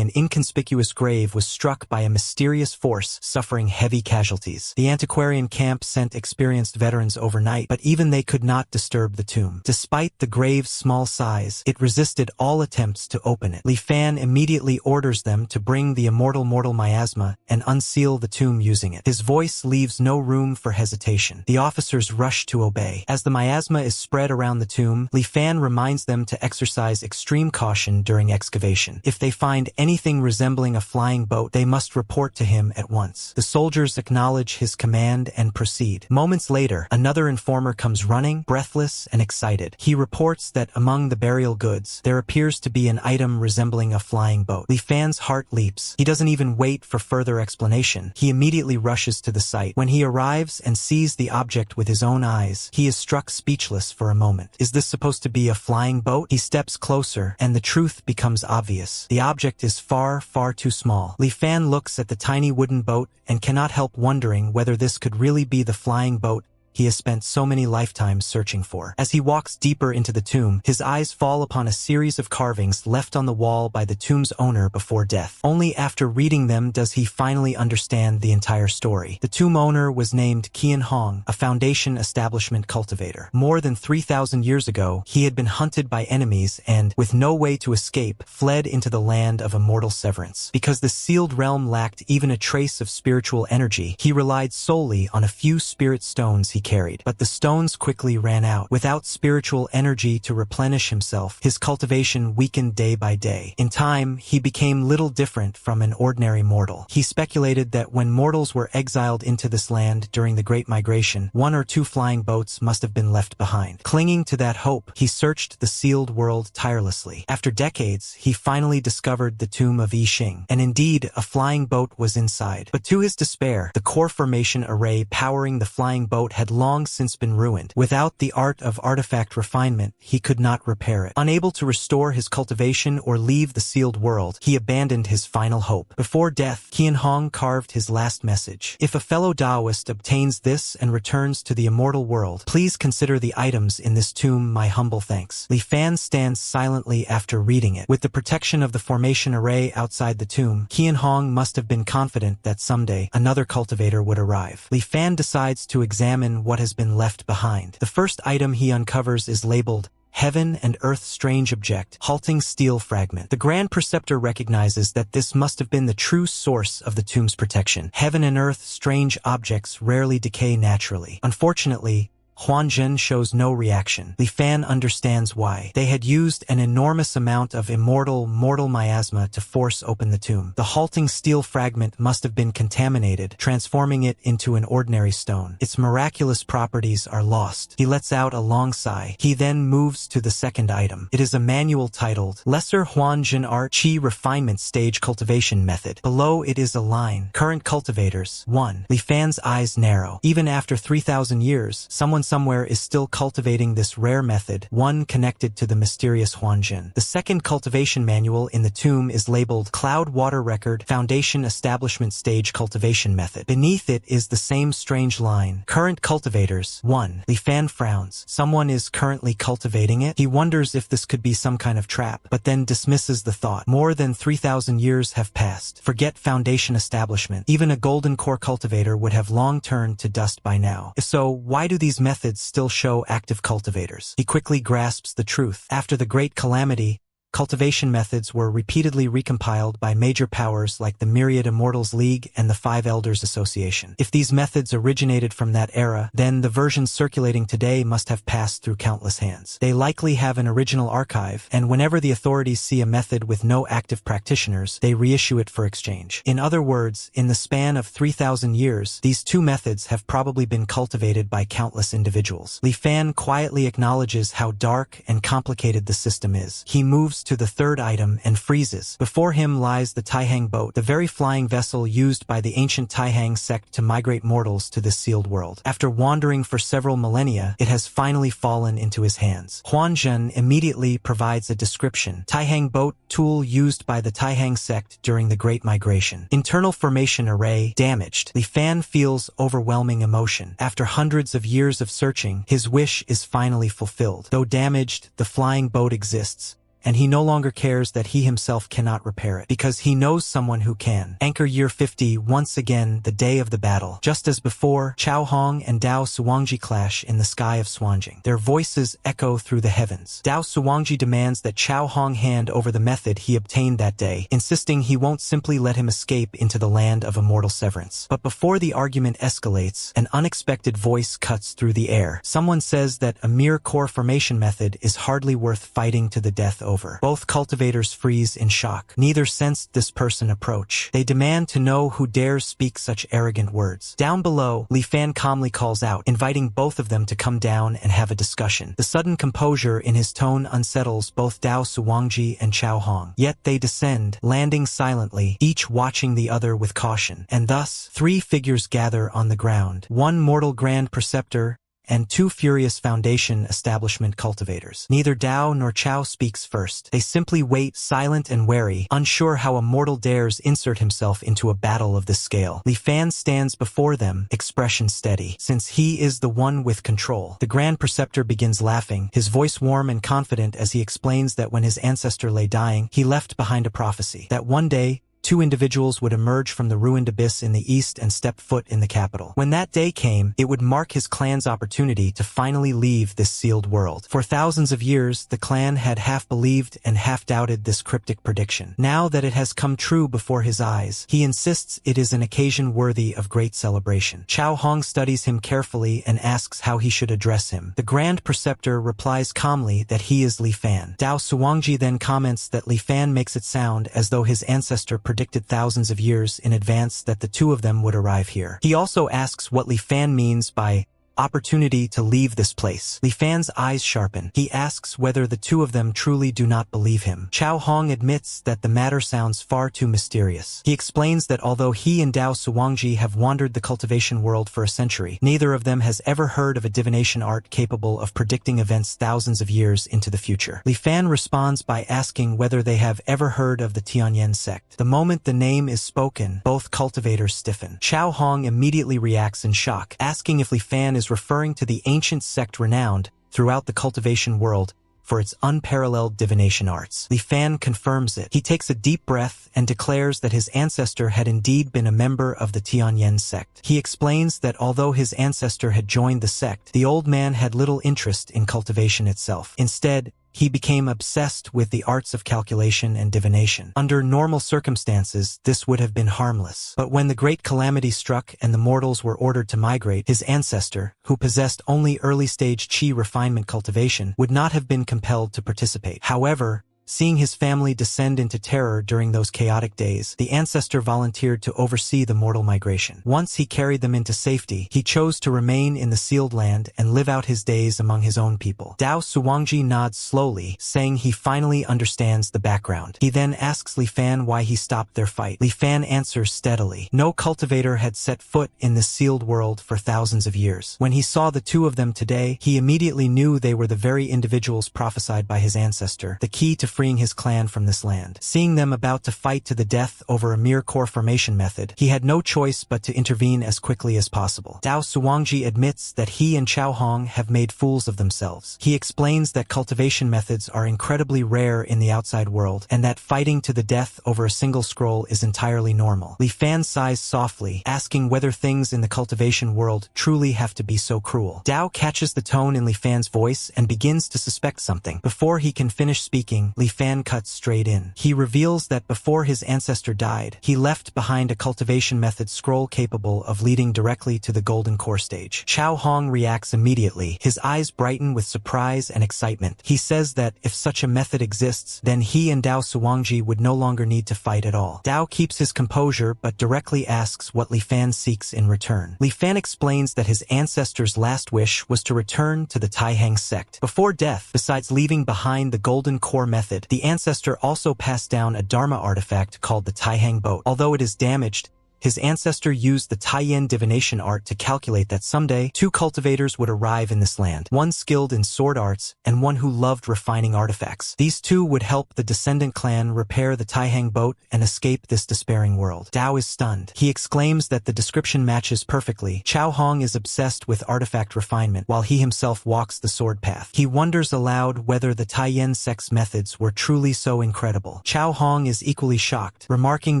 an inconspicuous grave was struck by a mysterious force, suffering heavy casualties. The antiquarian camp sent experienced veterans overnight, but even they could not disturb the tomb. Despite the grave's small size, it resisted all attempts to open it. Li Fan immediately orders them to bring the immortal mortal miasma and unseal the tomb using it. His voice leaves no room for hesitation. The officers rush to obey. As the miasma is spread around the tomb, Li Fan reminds them to exercise extreme caution during excavation. If they find anything resembling a flying boat, they must report to him at once. The soldiers acknowledge his command and proceed. Moments later, another informer comes running, breathless and excited. He reports that among the burial goods, there appears to be an item resembling a flying boat. Li Fan's heart leaps. He doesn't even wait for further explanation. He immediately rushes to the site. When he arrives and sees the object with his own eyes, he is struck speechless for a moment. Is this supposed to be a flying boat? He steps closer, and the truth becomes obvious. The object is far, far too small. Li Fan looks at the tiny wooden boat and cannot help wondering whether this could really be the flying boat he has spent so many lifetimes searching for. As he walks deeper into the tomb, his eyes fall upon a series of carvings left on the wall by the tomb's owner before death. Only after reading them does he finally understand the entire story. The tomb owner was named Qian Hong, a foundation establishment cultivator. More than 3,000 years ago, he had been hunted by enemies and, with no way to escape, fled into the land of immortal severance. Because the sealed realm lacked even a trace of spiritual energy, he relied solely on a few spirit stones he carried. But the stones quickly ran out. Without spiritual energy to replenish himself, his cultivation weakened day by day. In time, he became little different from an ordinary mortal. He speculated that when mortals were exiled into this land during the Great Migration, 1 or 2 flying boats must have been left behind. Clinging to that hope, he searched the sealed world tirelessly. After decades, he finally discovered the tomb of Yi Xing, and indeed, a flying boat was inside. But to his despair, the core formation array powering the flying boat had long since been ruined. Without the art of artifact refinement, he could not repair it. Unable to restore his cultivation or leave the sealed world, he abandoned his final hope. Before death, Qian Hong carved his last message. If a fellow Taoist obtains this and returns to the immortal world, please consider the items in this tomb my humble thanks. Li Fan stands silently after reading it. With the protection of the formation array outside the tomb, Qian Hong must have been confident that someday another cultivator would arrive. Li Fan decides to examine what has been left behind. The first item he uncovers is labeled Heaven and Earth Strange Object, Halting Steel Fragment. The Grand Preceptor recognizes that this must have been the true source of the tomb's protection. Heaven and Earth Strange Objects rarely decay naturally. Unfortunately, Huan Zhen shows no reaction. Li Fan understands why. They had used an enormous amount of mortal miasma to force open the tomb. The halting steel fragment must have been contaminated, transforming it into an ordinary stone. Its miraculous properties are lost. He lets out a long sigh. He then moves to the second item. It is a manual titled Lesser Huan Zhen Art Qi Refinement Stage Cultivation Method. Below it is a line. Current cultivators. 1. Li Fan's eyes narrow. Even after 3,000 years, someone somewhere is still cultivating this rare method, one connected to the mysterious Huanjun. The second cultivation manual in the tomb is labeled Cloud Water Record Foundation Establishment Stage Cultivation Method. Beneath it is the same strange line. Current cultivators. 1. Li Fan frowns. Someone is currently cultivating it. He wonders if this could be some kind of trap, but then dismisses the thought. More than 3,000 years have passed. Forget foundation establishment. Even a golden core cultivator would have long turned to dust by now. If so, why do these methods still show active cultivators? He quickly grasps the truth. After the Great Calamity, cultivation methods were repeatedly recompiled by major powers like the Myriad Immortals League and the Five Elders Association. If these methods originated from that era, then the versions circulating today must have passed through countless hands. They likely have an original archive, and whenever the authorities see a method with no active practitioners, they reissue it for exchange. In other words, in the span of 3,000 years, these two methods have probably been cultivated by countless individuals. Li Fan quietly acknowledges how dark and complicated the system is. He moves to the third item and freezes. Before him lies the Taihang boat, the very flying vessel used by the ancient Taihang sect to migrate mortals to this sealed world. After wandering for several millennia, it has finally fallen into his hands. Huanzhen immediately provides a description. Taihang boat, tool used by the Taihang sect during the Great Migration. Internal formation array damaged. Li Fan feels overwhelming emotion. After hundreds of years of searching, his wish is finally fulfilled. Though damaged, the flying boat exists, and he no longer cares that he himself cannot repair it, because he knows someone who can. Anchor year 50, once again, the day of the battle. Just as before, Chao Hong and Dao Suwangji clash in the sky of Suanjing. Their voices echo through the heavens. Dao Suwangji demands that Chao Hong hand over the method he obtained that day, insisting he won't simply let him escape into the land of immortal severance. But before the argument escalates, an unexpected voice cuts through the air. Someone says that a mere core formation method is hardly worth fighting to the death over. Both cultivators freeze in shock. Neither sensed this person approach. They demand to know who dares speak such arrogant words. Down below, Li Fan calmly calls out, inviting both of them to come down and have a discussion. The sudden composure in his tone unsettles both Dao Suwangji and Chao Hong. Yet they descend, landing silently, each watching the other with caution. And thus, three figures gather on the ground. One mortal grand preceptor, and two furious foundation establishment cultivators. Neither Dao nor Chao speaks first. They simply wait, silent and wary, unsure how a mortal dares insert himself into a battle of this scale. Li Fan stands before them, expression steady, since he is the one with control. The Grand Preceptor begins laughing, his voice warm and confident as he explains that when his ancestor lay dying, he left behind a prophecy that one day, two individuals would emerge from the ruined abyss in the east and step foot in the capital. When that day came, it would mark his clan's opportunity to finally leave this sealed world. For thousands of years, the clan had half believed and half doubted this cryptic prediction. Now that it has come true before his eyes, he insists it is an occasion worthy of great celebration. Chao Hong studies him carefully and asks how he should address him. The Grand Preceptor replies calmly that he is Li Fan. Dao Suwangji then comments that Li Fan makes it sound as though his ancestor predicted thousands of years in advance that the two of them would arrive here. He also asks what Li Fan means by opportunity to leave this place. Li Fan's eyes sharpen. He asks whether the two of them truly do not believe him. Chao Hong admits that the matter sounds far too mysterious. He explains that although he and Dao Suwangji have wandered the cultivation world for a century, neither of them has ever heard of a divination art capable of predicting events thousands of years into the future. Li Fan responds by asking whether they have ever heard of the Tianyan sect. The moment the name is spoken, both cultivators stiffen. Chao Hong immediately reacts in shock, asking if Li Fan is referring to the ancient sect renowned throughout the cultivation world for its unparalleled divination arts. Li Fan confirms it. He takes a deep breath and declares that his ancestor had indeed been a member of the Tianyan sect. He explains that although his ancestor had joined the sect, the old man had little interest in cultivation itself. Instead, he became obsessed with the arts of calculation and divination. Under normal circumstances, this would have been harmless. But when the Great Calamity struck and the mortals were ordered to migrate, his ancestor, who possessed only early-stage qi refinement cultivation, would not have been compelled to participate. However, Seeing his family descend into terror during those chaotic days, the ancestor volunteered to oversee the mortal migration. Once he carried them into safety, he chose to remain in the sealed land and live out his days among his own people. Dao Suwangji nods slowly, saying he finally understands the background. He then asks Li Fan why he stopped their fight. Li Fan answers steadily. No cultivator had set foot in this sealed world for thousands of years. When he saw the two of them today, he immediately knew they were the very individuals prophesied by his ancestor, the key to freeing his clan from this land. Seeing them about to fight to the death over a mere core formation method, he had no choice but to intervene as quickly as possible. Dao Suwangji admits that he and Chao Hong have made fools of themselves. He explains that cultivation methods are incredibly rare in the outside world, and that fighting to the death over a single scroll is entirely normal. Li Fan sighs softly, asking whether things in the cultivation world truly have to be so cruel. Dao catches the tone in Li Fan's voice and begins to suspect something. Before he can finish speaking, Li Fan cuts straight in. He reveals that before his ancestor died, he left behind a cultivation method scroll capable of leading directly to the golden core stage. Chao Hong reacts immediately. His eyes brighten with surprise and excitement. He says that if such a method exists, then he and Dao Suwangji would no longer need to fight at all. Dao keeps his composure but directly asks what Li Fan seeks in return. Li Fan explains that his ancestor's last wish was to return to the Taihang sect. Before death, besides leaving behind the golden core method, the ancestor also passed down a Dharma artifact called the Taihang boat. Although it is damaged, his ancestor used the Taiyan divination art to calculate that someday, two cultivators would arrive in this land, one skilled in sword arts and one who loved refining artifacts. These two would help the descendant clan repair the Taihang boat and escape this despairing world. Dao is stunned. He exclaims that the description matches perfectly. Chao Hong is obsessed with artifact refinement, while he himself walks the sword path. He wonders aloud whether the Taiyan sect's methods were truly so incredible. Chao Hong is equally shocked, remarking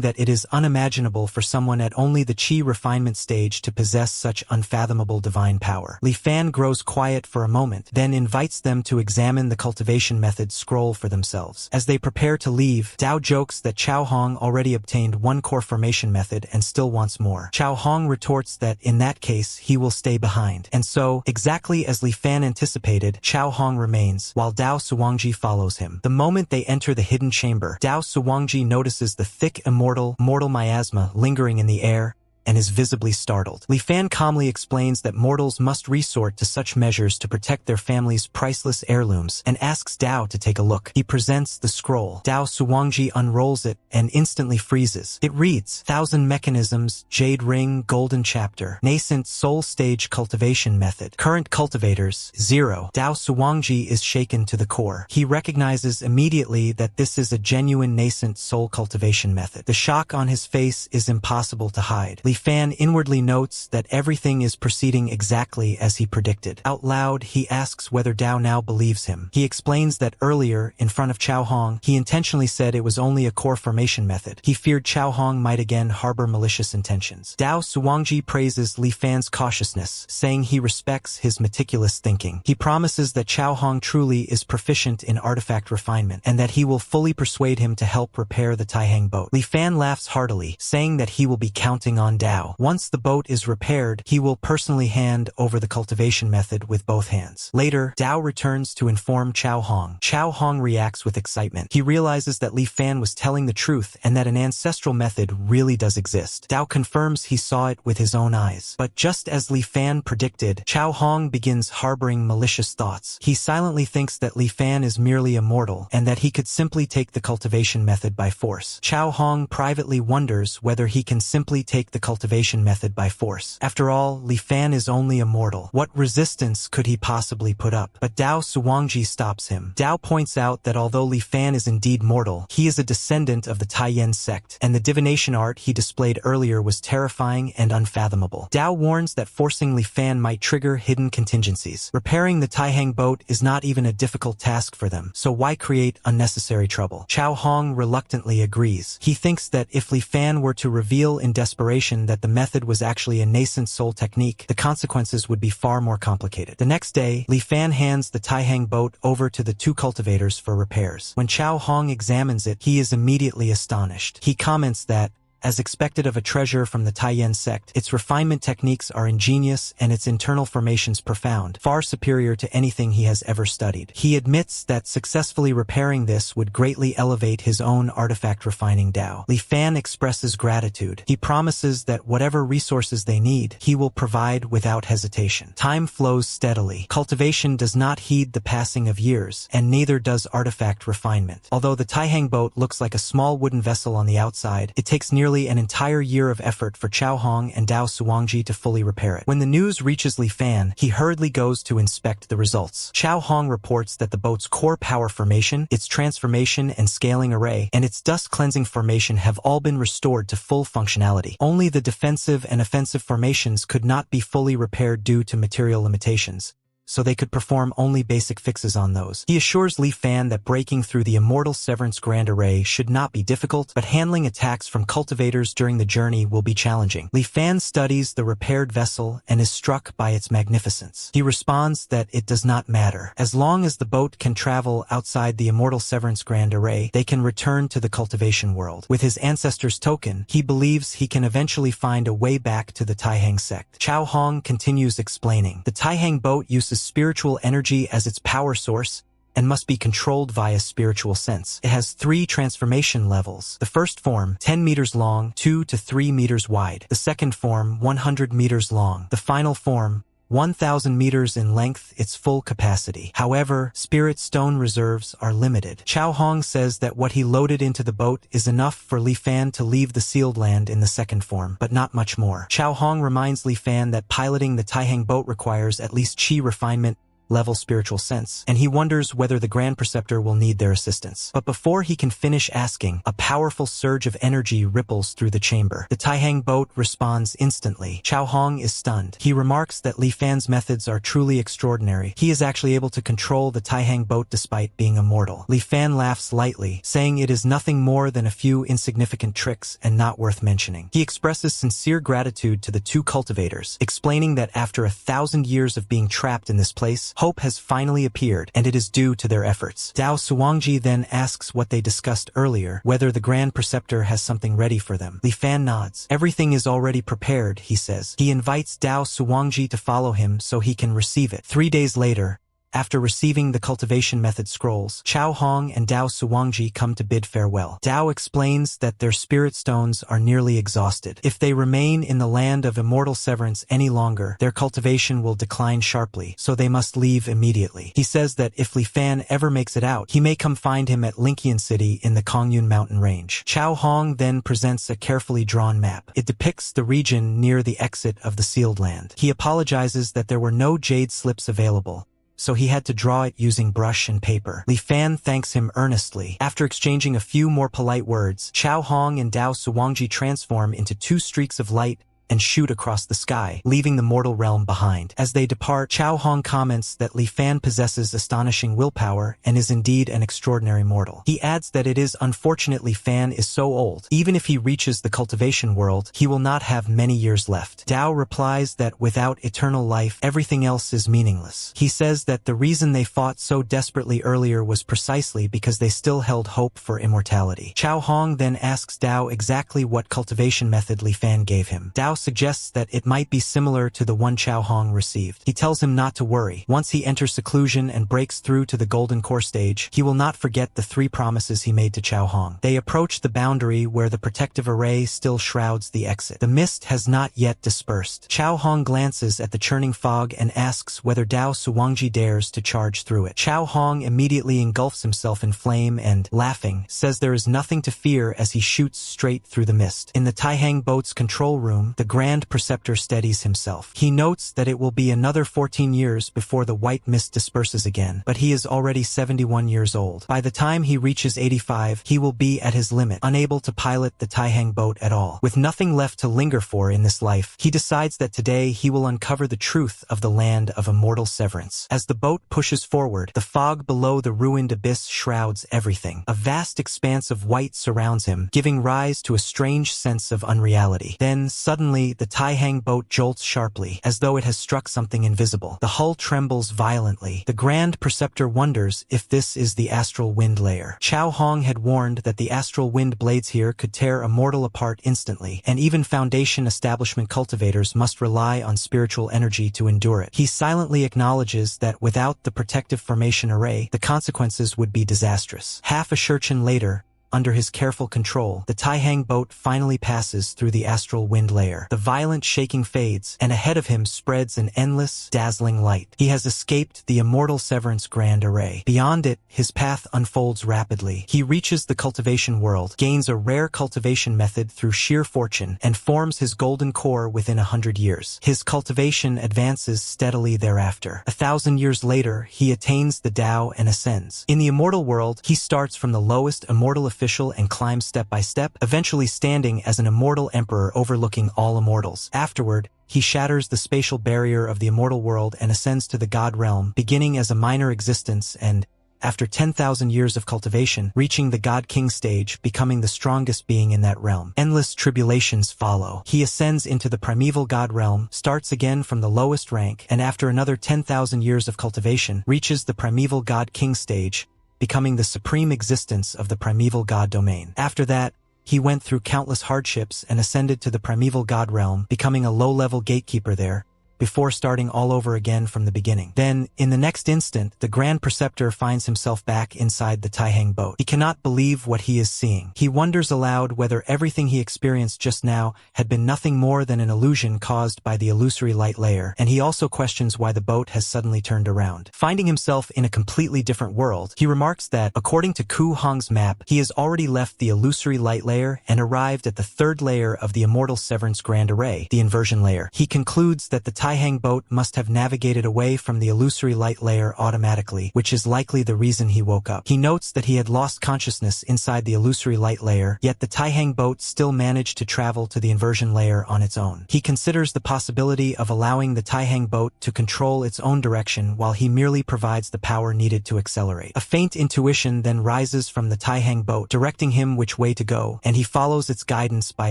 that it is unimaginable for someone at only the Qi refinement stage to possess such unfathomable divine power. Li Fan grows quiet for a moment, then invites them to examine the cultivation method scroll for themselves. As they prepare to leave, Dao jokes that Chao Hong already obtained one core formation method and still wants more. Chao Hong retorts that in that case, he will stay behind. And so, exactly as Li Fan anticipated, Chao Hong remains, while Dao Suwangji follows him. The moment they enter the hidden chamber, Dao Suwangji notices the thick mortal miasma lingering in the air and is visibly startled. Li Fan calmly explains that mortals must resort to such measures to protect their family's priceless heirlooms and asks Dao to take a look. He presents the scroll. Dao Suwangji unrolls it and instantly freezes. It reads, "Thousand Mechanisms, Jade Ring, Golden Chapter, Nascent Soul Stage Cultivation Method. Current Cultivators, 0. Dao Suwangji is shaken to the core. He recognizes immediately that this is a genuine nascent soul cultivation method. The shock on his face is impossible to hide. Li Fan inwardly notes that everything is proceeding exactly as he predicted. Out loud, he asks whether Dao now believes him. He explains that earlier, in front of Chao Hong, he intentionally said it was only a core formation method. He feared Chao Hong might again harbor malicious intentions. Dao Suwangji praises Li Fan's cautiousness, saying he respects his meticulous thinking. He promises that Chao Hong truly is proficient in artifact refinement, and that he will fully persuade him to help repair the Taihang boat. Li Fan laughs heartily, saying that he will be counting on Dao. Once the boat is repaired, he will personally hand over the cultivation method with both hands. Later, Dao returns to inform Chao Hong. Chao Hong reacts with excitement. He realizes that Li Fan was telling the truth and that an ancestral method really does exist. Dao confirms he saw it with his own eyes. But just as Li Fan predicted, Chao Hong begins harboring malicious thoughts. He silently thinks that Li Fan is merely a mortal and that he could simply take the cultivation method by force. Chao Hong privately wonders whether he can simply take the cultivation method by force. After all, Li Fan is only a mortal. What resistance could he possibly put up? But Dao Suwangji stops him. Dao points out that although Li Fan is indeed mortal, he is a descendant of the Taiyan sect, and the divination art he displayed earlier was terrifying and unfathomable. Dao warns that forcing Li Fan might trigger hidden contingencies. Repairing the Taihang boat is not even a difficult task for them, so why create unnecessary trouble? Chao Hong reluctantly agrees. He thinks that if Li Fan were to reveal in desperation that the method was actually a nascent soul technique, the consequences would be far more complicated. The next day, Li Fan hands the Taihang boat over to the two cultivators for repairs. When Chao Hong examines it, he is immediately astonished. He comments that, As expected of a treasure from the Taiyan sect, its refinement techniques are ingenious and its internal formations profound, far superior to anything he has ever studied. He admits that successfully repairing this would greatly elevate his own artifact refining Dao. Li Fan expresses gratitude. He promises that whatever resources they need, he will provide without hesitation. Time flows steadily. Cultivation does not heed the passing of years, and neither does artifact refinement. Although the Taihang boat looks like a small wooden vessel on the outside, it takes nearly an entire year of effort for Chao Hong and Dao Suwangji to fully repair it. When the news reaches Li Fan, he hurriedly goes to inspect the results. Chao Hong reports that the boat's core power formation, its transformation and scaling array, and its dust cleansing formation have all been restored to full functionality. Only the defensive and offensive formations could not be fully repaired due to material limitations, so they could perform only basic fixes on those. He assures Li Fan that breaking through the Immortal Severance Grand Array should not be difficult, but handling attacks from cultivators during the journey will be challenging. Li Fan studies the repaired vessel and is struck by its magnificence. He responds that it does not matter. As long as the boat can travel outside the Immortal Severance Grand Array, they can return to the cultivation world. With his ancestor's token, he believes he can eventually find a way back to the Taihang sect. Chao Hong continues explaining. The Taihang boat uses spiritual energy as its power source and must be controlled via spiritual sense. It has 3 transformation levels. The first form, 10 meters long, 2 to 3 meters wide. The second form, 100 meters long. The final form, 1,000 meters in length, its full capacity. However, spirit stone reserves are limited. Chao Hong says that what he loaded into the boat is enough for Li Fan to leave the sealed land in the second form, but not much more. Chao Hong reminds Li Fan that piloting the Taihang boat requires at least chi refinement level spiritual sense, and he wonders whether the Grand Preceptor will need their assistance. But before he can finish asking, a powerful surge of energy ripples through the chamber. The Taihang boat responds instantly. Chao Hong is stunned. He remarks that Li Fan's methods are truly extraordinary. He is actually able to control the Taihang boat despite being immortal. Li Fan laughs lightly, saying it is nothing more than a few insignificant tricks and not worth mentioning. He expresses sincere gratitude to the 2 cultivators, explaining that after 1,000 years of being trapped in this place, hope has finally appeared, and it is due to their efforts. Dao Suwangji then asks what they discussed earlier, whether the Grand Preceptor has something ready for them. Li Fan nods. Everything is already prepared, he says. He invites Dao Suwangji to follow him so he can receive it. 3 days later, after receiving the cultivation method scrolls, Chao Hong and Dao Suwangji come to bid farewell. Dao explains that their spirit stones are nearly exhausted. If they remain in the land of immortal severance any longer, their cultivation will decline sharply, so they must leave immediately. He says that if Li Fan ever makes it out, he may come find him at Linqian City in the Kongyun mountain range. Chao Hong then presents a carefully drawn map. It depicts the region near the exit of the sealed land. He apologizes that there were no jade slips available, so he had to draw it using brush and paper. Li Fan thanks him earnestly. After exchanging a few more polite words, Chao Hong and Dao Suwangji transform into 2 streaks of light and shoot across the sky, leaving the mortal realm behind. As they depart, Chao Hong comments that Li Fan possesses astonishing willpower and is indeed an extraordinary mortal. He adds that it is unfortunate Li Fan is so old. Even if he reaches the cultivation world, he will not have many years left. Dao replies that without eternal life, everything else is meaningless. He says that the reason they fought so desperately earlier was precisely because they still held hope for immortality. Chao Hong then asks Dao exactly what cultivation method Li Fan gave him. Dao suggests that it might be similar to the one Chao Hong received. He tells him not to worry. Once he enters seclusion and breaks through to the golden core stage, he will not forget the 3 promises he made to Chao Hong. They approach the boundary where the protective array still shrouds the exit. The mist has not yet dispersed. Chao Hong glances at the churning fog and asks whether Dao Suwangji dares to charge through it. Chao Hong immediately engulfs himself in flame and, laughing, says there is nothing to fear as he shoots straight through the mist. In the Taihang boat's control room, the Grand Preceptor steadies himself. He notes that it will be another 14 years before the white mist disperses again, but he is already 71 years old. By the time he reaches 85, he will be at his limit, unable to pilot the Taihang boat at all. With nothing left to linger for in this life, he decides that today he will uncover the truth of the land of immortal severance. As the boat pushes forward, the fog below the ruined abyss shrouds everything. A vast expanse of white surrounds him, giving rise to a strange sense of unreality. Then, suddenly, Suddenly, the Taihang boat jolts sharply, as though it has struck something invisible. The hull trembles violently. The Grand Preceptor wonders if this is the astral wind layer. Chao Hong had warned that the astral wind blades here could tear a mortal apart instantly, and even Foundation establishment cultivators must rely on spiritual energy to endure it. He silently acknowledges that without the protective formation array, the consequences would be disastrous. Half a shurchen later, under his careful control, the Taihang boat finally passes through the astral wind layer. The violent shaking fades, and ahead of him spreads an endless, dazzling light. He has escaped the immortal Severance Grand Array. Beyond it, his path unfolds rapidly. He reaches the cultivation world, gains a rare cultivation method through sheer fortune, and forms his golden core within 100 years. His cultivation advances steadily thereafter. 1,000 years later, he attains the Tao and ascends. In the immortal world, he starts from the lowest immortal official and climbs step by step, eventually standing as an immortal emperor overlooking all immortals. Afterward, he shatters the spatial barrier of the immortal world and ascends to the god realm, beginning as a minor existence and, after 10,000 years of cultivation, reaching the God King stage, becoming the strongest being in that realm. Endless tribulations follow. He ascends into the primeval God realm, starts again from the lowest rank, and after another 10,000 years of cultivation, reaches the primeval God King stage, becoming the supreme existence of the primeval god domain. After that, he went through countless hardships and ascended to the primeval god realm, becoming a low-level gatekeeper there, before starting all over again from the beginning. Then, in the next instant, the Grand Preceptor finds himself back inside the Taihang boat. He cannot believe what he is seeing. He wonders aloud whether everything he experienced just now had been nothing more than an illusion caused by the illusory light layer, and he also questions why the boat has suddenly turned around. Finding himself in a completely different world, he remarks that, according to Ku Hong's map, he has already left the illusory light layer and arrived at the third layer of the immortal Severance Grand Array, the inversion layer. He concludes that the Taihang boat must have navigated away from the illusory light layer automatically, which is likely the reason he woke up. He notes that he had lost consciousness inside the illusory light layer, yet the Taihang boat still managed to travel to the inversion layer on its own. He considers the possibility of allowing the Taihang boat to control its own direction while he merely provides the power needed to accelerate. A faint intuition then rises from the Taihang boat, directing him which way to go, and he follows its guidance by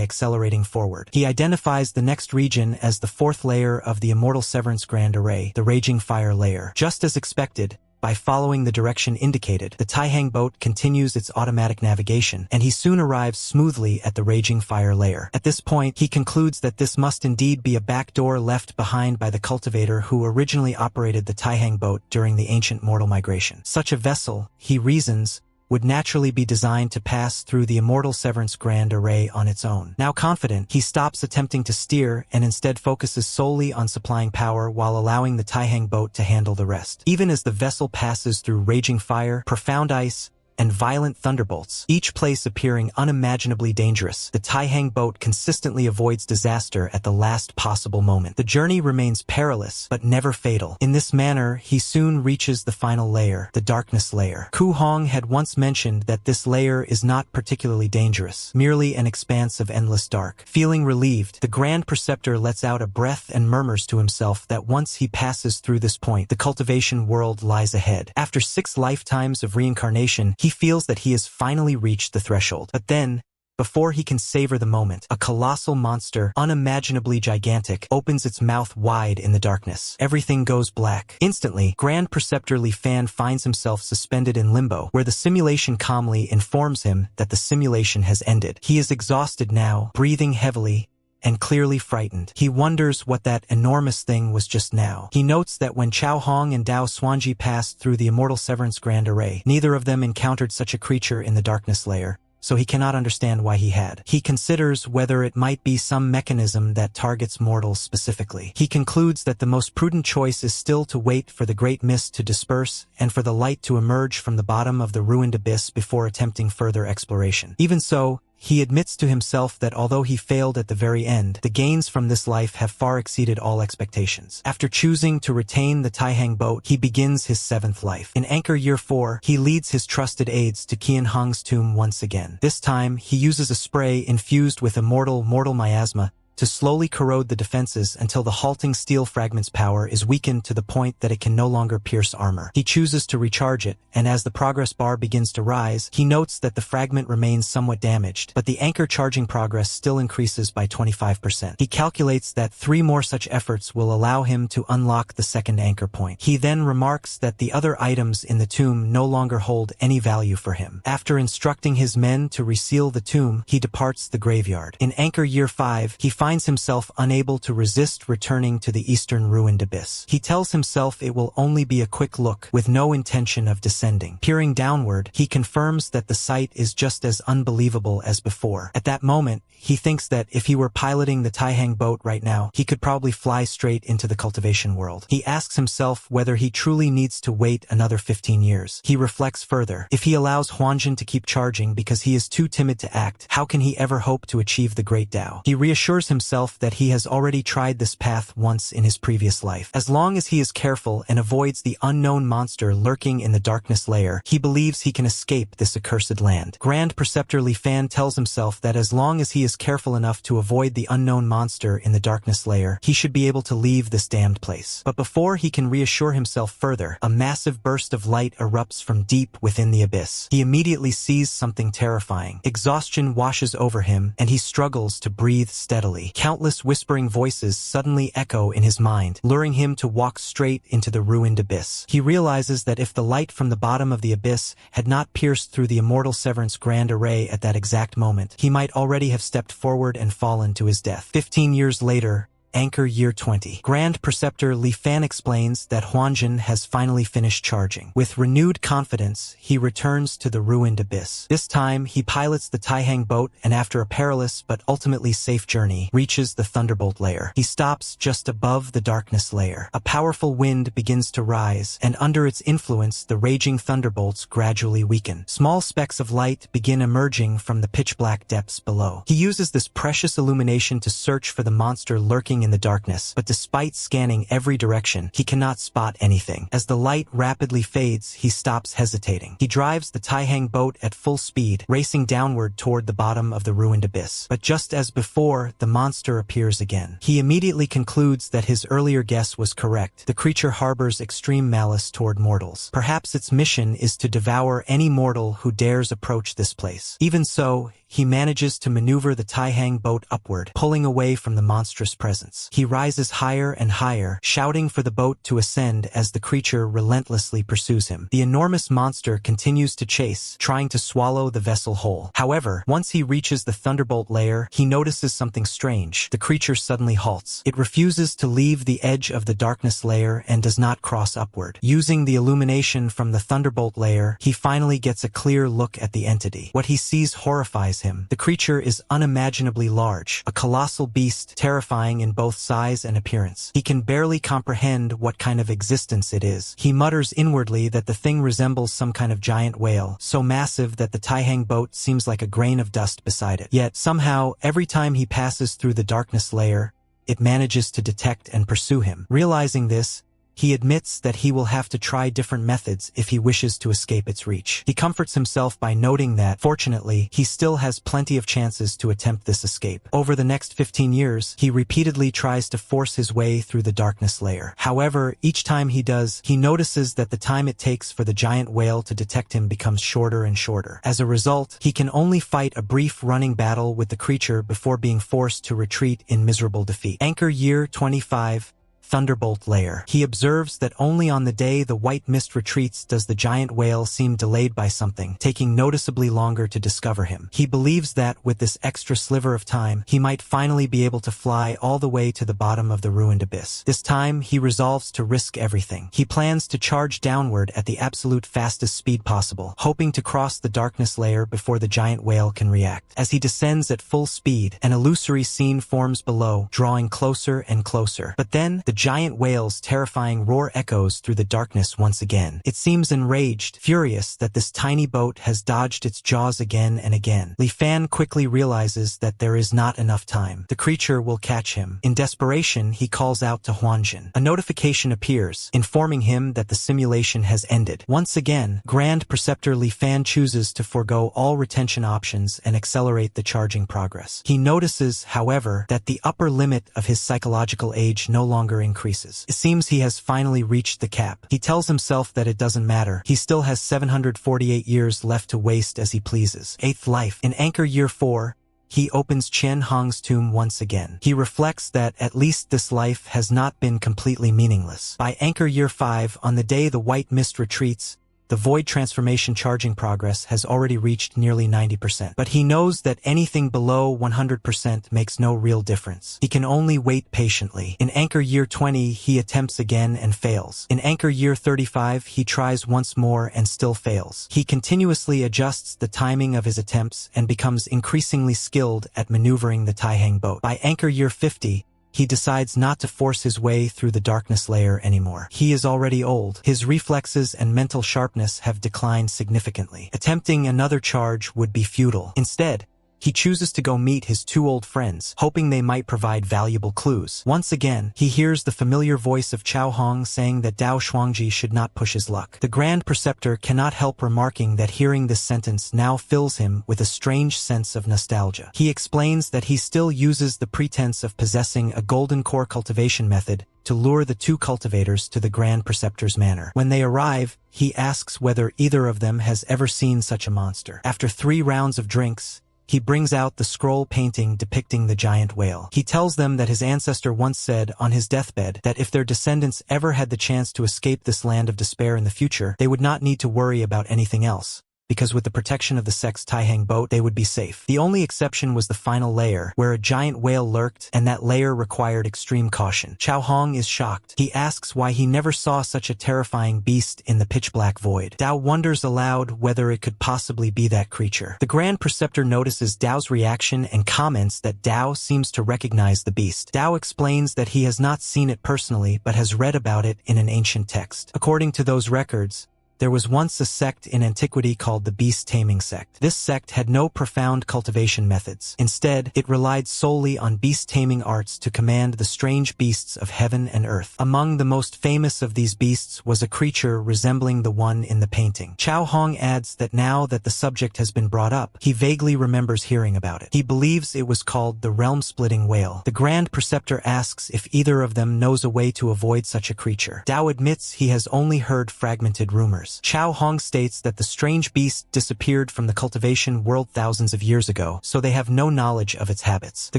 accelerating forward. He identifies the next region as the fourth layer of the immortal Severance Grand Array, the Raging Fire layer. Just as expected, by following the direction indicated, the Taihang boat continues its automatic navigation, and he soon arrives smoothly at the Raging Fire layer. At this point, he concludes that this must indeed be a backdoor left behind by the cultivator who originally operated the Taihang boat during the ancient mortal migration. Such a vessel, he reasons, would naturally be designed to pass through the immortal Severance Grand Array on its own. Now confident, he stops attempting to steer and instead focuses solely on supplying power while allowing the Taihang boat to handle the rest. Even as the vessel passes through raging fire, profound ice, and violent thunderbolts, each place appearing unimaginably dangerous, the Taihang boat consistently avoids disaster at the last possible moment. The journey remains perilous, but never fatal. In this manner, he soon reaches the final layer, the darkness layer. Ku Hong had once mentioned that this layer is not particularly dangerous, merely an expanse of endless dark. Feeling relieved, the Grand Preceptor lets out a breath and murmurs to himself that once he passes through this point, the cultivation world lies ahead. After 6 lifetimes of reincarnation, he feels that he has finally reached the threshold. But then, before he can savor the moment, a colossal monster, unimaginably gigantic, opens its mouth wide in the darkness. Everything goes black. Instantly, Grand Preceptor Li Fan finds himself suspended in limbo, where the simulation calmly informs him that the simulation has ended. He is exhausted now, breathing heavily, and clearly frightened. He wonders what that enormous thing was just now. He notes that when Chao Hong and Dao Xuanji passed through the immortal Severance Grand Array, neither of them encountered such a creature in the darkness layer, so he cannot understand why he had. He considers whether it might be some mechanism that targets mortals specifically. He concludes that the most prudent choice is still to wait for the great mist to disperse and for the light to emerge from the bottom of the ruined abyss before attempting further exploration. Even so, he admits to himself that although he failed at the very end, the gains from this life have far exceeded all expectations. After choosing to retain the Taihang boat, he begins his 7th life. In Anchor Year 4, he leads his trusted aides to Qian Hong's tomb once again. This time, he uses a spray infused with immortal miasma to slowly corrode the defenses until the halting steel fragment's power is weakened to the point that it can no longer pierce armor. He chooses to recharge it, and as the progress bar begins to rise, he notes that the fragment remains somewhat damaged, but the anchor charging progress still increases by 25%. He calculates that 3 more such efforts will allow him to unlock the second anchor point. He then remarks that the other items in the tomb no longer hold any value for him. After instructing his men to reseal the tomb, he departs the graveyard. In Anchor Year 5, he finds himself unable to resist returning to the eastern ruined abyss. He tells himself it will only be a quick look, with no intention of descending. Peering downward, he confirms that the sight is just as unbelievable as before. At that moment, he thinks that if he were piloting the Taihang boat right now, he could probably fly straight into the cultivation world. He asks himself whether he truly needs to wait another 15 years. He reflects further. If he allows Huanjin to keep charging because he is too timid to act, how can he ever hope to achieve the Great Tao? He reassures himself that he has already tried this path once in his previous life. As long as he is careful and avoids the unknown monster lurking in the darkness layer, he believes he can escape this accursed land. Grand Preceptor Li Fan tells himself that as long as he is careful enough to avoid the unknown monster in the darkness layer, he should be able to leave this damned place. But before he can reassure himself further, a massive burst of light erupts from deep within the abyss. He immediately sees something terrifying. Exhaustion washes over him, and he struggles to breathe steadily. Countless whispering voices suddenly echo in his mind, luring him to walk straight into the ruined abyss. He realizes that if the light from the bottom of the abyss had not pierced through the immortal Severance Grand Array at that exact moment, he might already have stepped forward and fallen to his death. 15 years later, Anchor Year 20. Grand Preceptor Li Fan explains that Huanjin has finally finished charging. With renewed confidence, he returns to the ruined abyss. This time, he pilots the Taihang boat and after a perilous but ultimately safe journey, reaches the Thunderbolt layer. He stops just above the darkness layer. A powerful wind begins to rise, and under its influence, the raging thunderbolts gradually weaken. Small specks of light begin emerging from the pitch-black depths below. He uses this precious illumination to search for the monster lurking in the darkness, but despite scanning every direction, he cannot spot anything. As the light rapidly fades, he stops hesitating. He drives the Taihang boat at full speed, racing downward toward the bottom of the ruined abyss. But just as before, the monster appears again. He immediately concludes that his earlier guess was correct. The creature harbors extreme malice toward mortals. Perhaps its mission is to devour any mortal who dares approach this place. Even so, he manages to maneuver the Taihang boat upward, pulling away from the monstrous presence. He rises higher and higher, shouting for the boat to ascend as the creature relentlessly pursues him. The enormous monster continues to chase, trying to swallow the vessel whole. However, once he reaches the Thunderbolt layer, he notices something strange. The creature suddenly halts. It refuses to leave the edge of the darkness layer and does not cross upward. Using the illumination from the Thunderbolt layer, he finally gets a clear look at the entity. What he sees horrifies him. The creature is unimaginably large, a colossal beast, terrifying in both size and appearance. He can barely comprehend what kind of existence it is. He mutters inwardly that the thing resembles some kind of giant whale, so massive that the Taihang boat seems like a grain of dust beside it. Yet, somehow, every time he passes through the darkness layer, it manages to detect and pursue him. Realizing this, he admits that he will have to try different methods if he wishes to escape its reach. He comforts himself by noting that, fortunately, he still has plenty of chances to attempt this escape. Over the next 15 years, he repeatedly tries to force his way through the darkness layer. However, each time he does, he notices that the time it takes for the giant whale to detect him becomes shorter and shorter. As a result, he can only fight a brief running battle with the creature before being forced to retreat in miserable defeat. Anchor Year 25. Thunderbolt layer. He observes that only on the day the white mist retreats does the giant whale seem delayed by something, taking noticeably longer to discover him. He believes that, with this extra sliver of time, he might finally be able to fly all the way to the bottom of the ruined abyss. This time, he resolves to risk everything. He plans to charge downward at the absolute fastest speed possible, hoping to cross the darkness layer before the giant whale can react. As he descends at full speed, an illusory scene forms below, drawing closer and closer. But then, the giant whale's terrifying roar echoes through the darkness once again. It seems enraged, furious that this tiny boat has dodged its jaws again and again. Li Fan quickly realizes that there is not enough time. The creature will catch him. In desperation, he calls out to Huanjin. A notification appears, informing him that the simulation has ended. Once again, Grand Preceptor Li Fan chooses to forego all retention options and accelerate the charging progress. He notices, however, that the upper limit of his psychological age no longer increases. It seems he has finally reached the cap. He tells himself that it doesn't matter. He still has 748 years left to waste as he pleases. 8th life. In Anchor Year 4, he opens Qian Hong's tomb once again. He reflects that at least this life has not been completely meaningless. By Anchor Year 5, on the day the white mist retreats, the void transformation charging progress has already reached nearly 90%. But he knows that anything below 100% makes no real difference. He can only wait patiently. In Anchor Year 20, he attempts again and fails. In Anchor Year 35, he tries once more and still fails. He continuously adjusts the timing of his attempts and becomes increasingly skilled at maneuvering the Taihang boat. By Anchor Year 50, he decides not to force his way through the darkness layer anymore. He is already old. His reflexes and mental sharpness have declined significantly. Attempting another charge would be futile. Instead, he chooses to go meet his two old friends, hoping they might provide valuable clues. Once again, he hears the familiar voice of Chao Hong saying that Dao Shuangji should not push his luck. The Grand Preceptor cannot help remarking that hearing this sentence now fills him with a strange sense of nostalgia. He explains that he still uses the pretense of possessing a golden core cultivation method to lure the two cultivators to the Grand Preceptor's manor. When they arrive, he asks whether either of them has ever seen such a monster. After 3 rounds of drinks, he brings out the scroll painting depicting the giant whale. He tells them that his ancestor once said on his deathbed that if their descendants ever had the chance to escape this land of despair in the future, they would not need to worry about anything else, because with the protection of the Sex Taihang boat, they would be safe. The only exception was the final layer, where a giant whale lurked, and that layer required extreme caution. Chao Hong is shocked. He asks why he never saw such a terrifying beast in the pitch-black void. Dao wonders aloud whether it could possibly be that creature. The Grand Preceptor notices Dao's reaction and comments that Dao seems to recognize the beast. Dao explains that he has not seen it personally, but has read about it in an ancient text. According to those records, there was once a sect in antiquity called the beast-taming sect. This sect had no profound cultivation methods. Instead, it relied solely on beast-taming arts to command the strange beasts of heaven and earth. Among the most famous of these beasts was a creature resembling the one in the painting. Chao Hong adds that now that the subject has been brought up, he vaguely remembers hearing about it. He believes it was called the realm-splitting whale. The Grand Preceptor asks if either of them knows a way to avoid such a creature. Dao admits he has only heard fragmented rumors. Chao Hong states that the strange beast disappeared from the cultivation world thousands of years ago, so they have no knowledge of its habits. The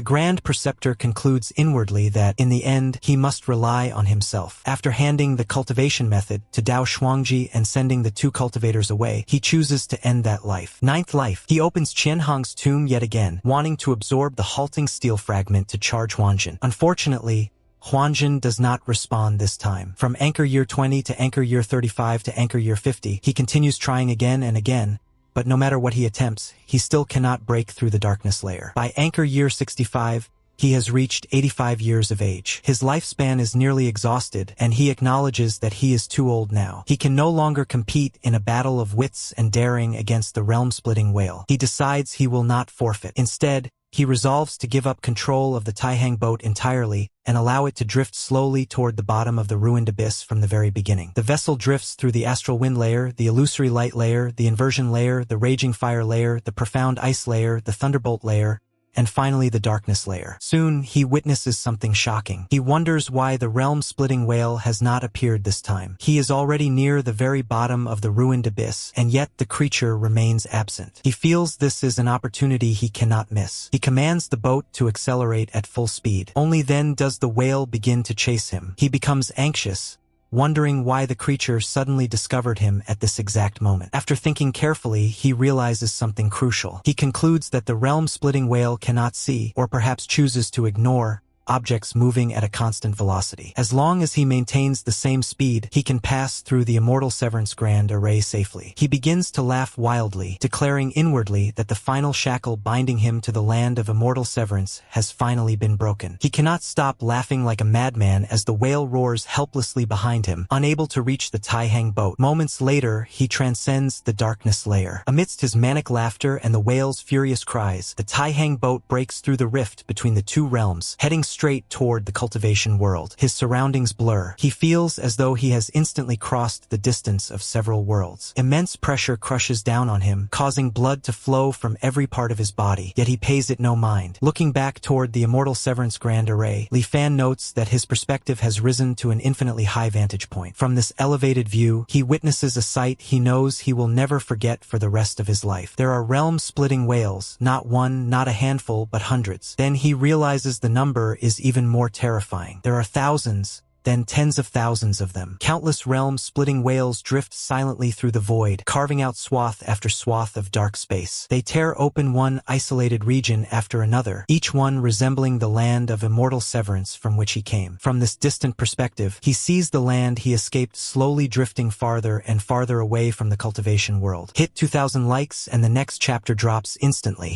Grand Preceptor concludes inwardly that, in the end, he must rely on himself. After handing the cultivation method to Dao Shuangji and sending the two cultivators away, he chooses to end that life. 9th life. He opens Qian Hong's tomb yet again, wanting to absorb the halting steel fragment to charge Huanjin. Unfortunately, Huanjin does not respond this time. From Anchor Year 20 to Anchor Year 35 to Anchor Year 50, he continues trying again and again, but no matter what he attempts, he still cannot break through the darkness layer. By Anchor Year 65, he has reached 85 years of age. His lifespan is nearly exhausted, and he acknowledges that he is too old now. He can no longer compete in a battle of wits and daring against the realm-splitting whale. He decides he will not forfeit. Instead, he resolves to give up control of the Taihang boat entirely and allow it to drift slowly toward the bottom of the ruined abyss from the very beginning. The vessel drifts through the astral wind layer, the illusory light layer, the inversion layer, the raging fire layer, the profound ice layer, the thunderbolt layer, and finally the darkness layer. Soon, he witnesses something shocking. He wonders why the realm-splitting whale has not appeared this time. He is already near the very bottom of the ruined abyss, and yet the creature remains absent. He feels this is an opportunity he cannot miss. He commands the boat to accelerate at full speed. Only then does the whale begin to chase him. He becomes anxious, wondering why the creature suddenly discovered him at this exact moment. After thinking carefully, he realizes something crucial. He concludes that the realm-splitting whale cannot see, or perhaps chooses to ignore, objects moving at a constant velocity. As long as he maintains the same speed, he can pass through the immortal Severance Grand Array safely. He begins to laugh wildly, declaring inwardly that the final shackle binding him to the land of immortal Severance has finally been broken. He cannot stop laughing like a madman as the whale roars helplessly behind him, unable to reach the Taihang boat. Moments later, he transcends the darkness layer. Amidst his manic laughter and the whale's furious cries, the Taihang boat breaks through the rift between the two realms, heading straight toward the cultivation world. His surroundings blur. He feels as though he has instantly crossed the distance of several worlds. Immense pressure crushes down on him, causing blood to flow from every part of his body, yet he pays it no mind. Looking back toward the immortal Severance Grand Array, Li Fan notes that his perspective has risen to an infinitely high vantage point. From this elevated view, he witnesses a sight he knows he will never forget for the rest of his life. There are realm-splitting whales, not one, not a handful, but hundreds. Then he realizes the number is even more terrifying. There are thousands, then tens of thousands of them. Countless realm-splitting whales drift silently through the void, carving out swath after swath of dark space. They tear open one isolated region after another, each one resembling the land of immortal Severance from which he came. From this distant perspective, he sees the land he escaped slowly drifting farther and farther away from the cultivation world. Hit 2,000 likes and the next chapter drops instantly.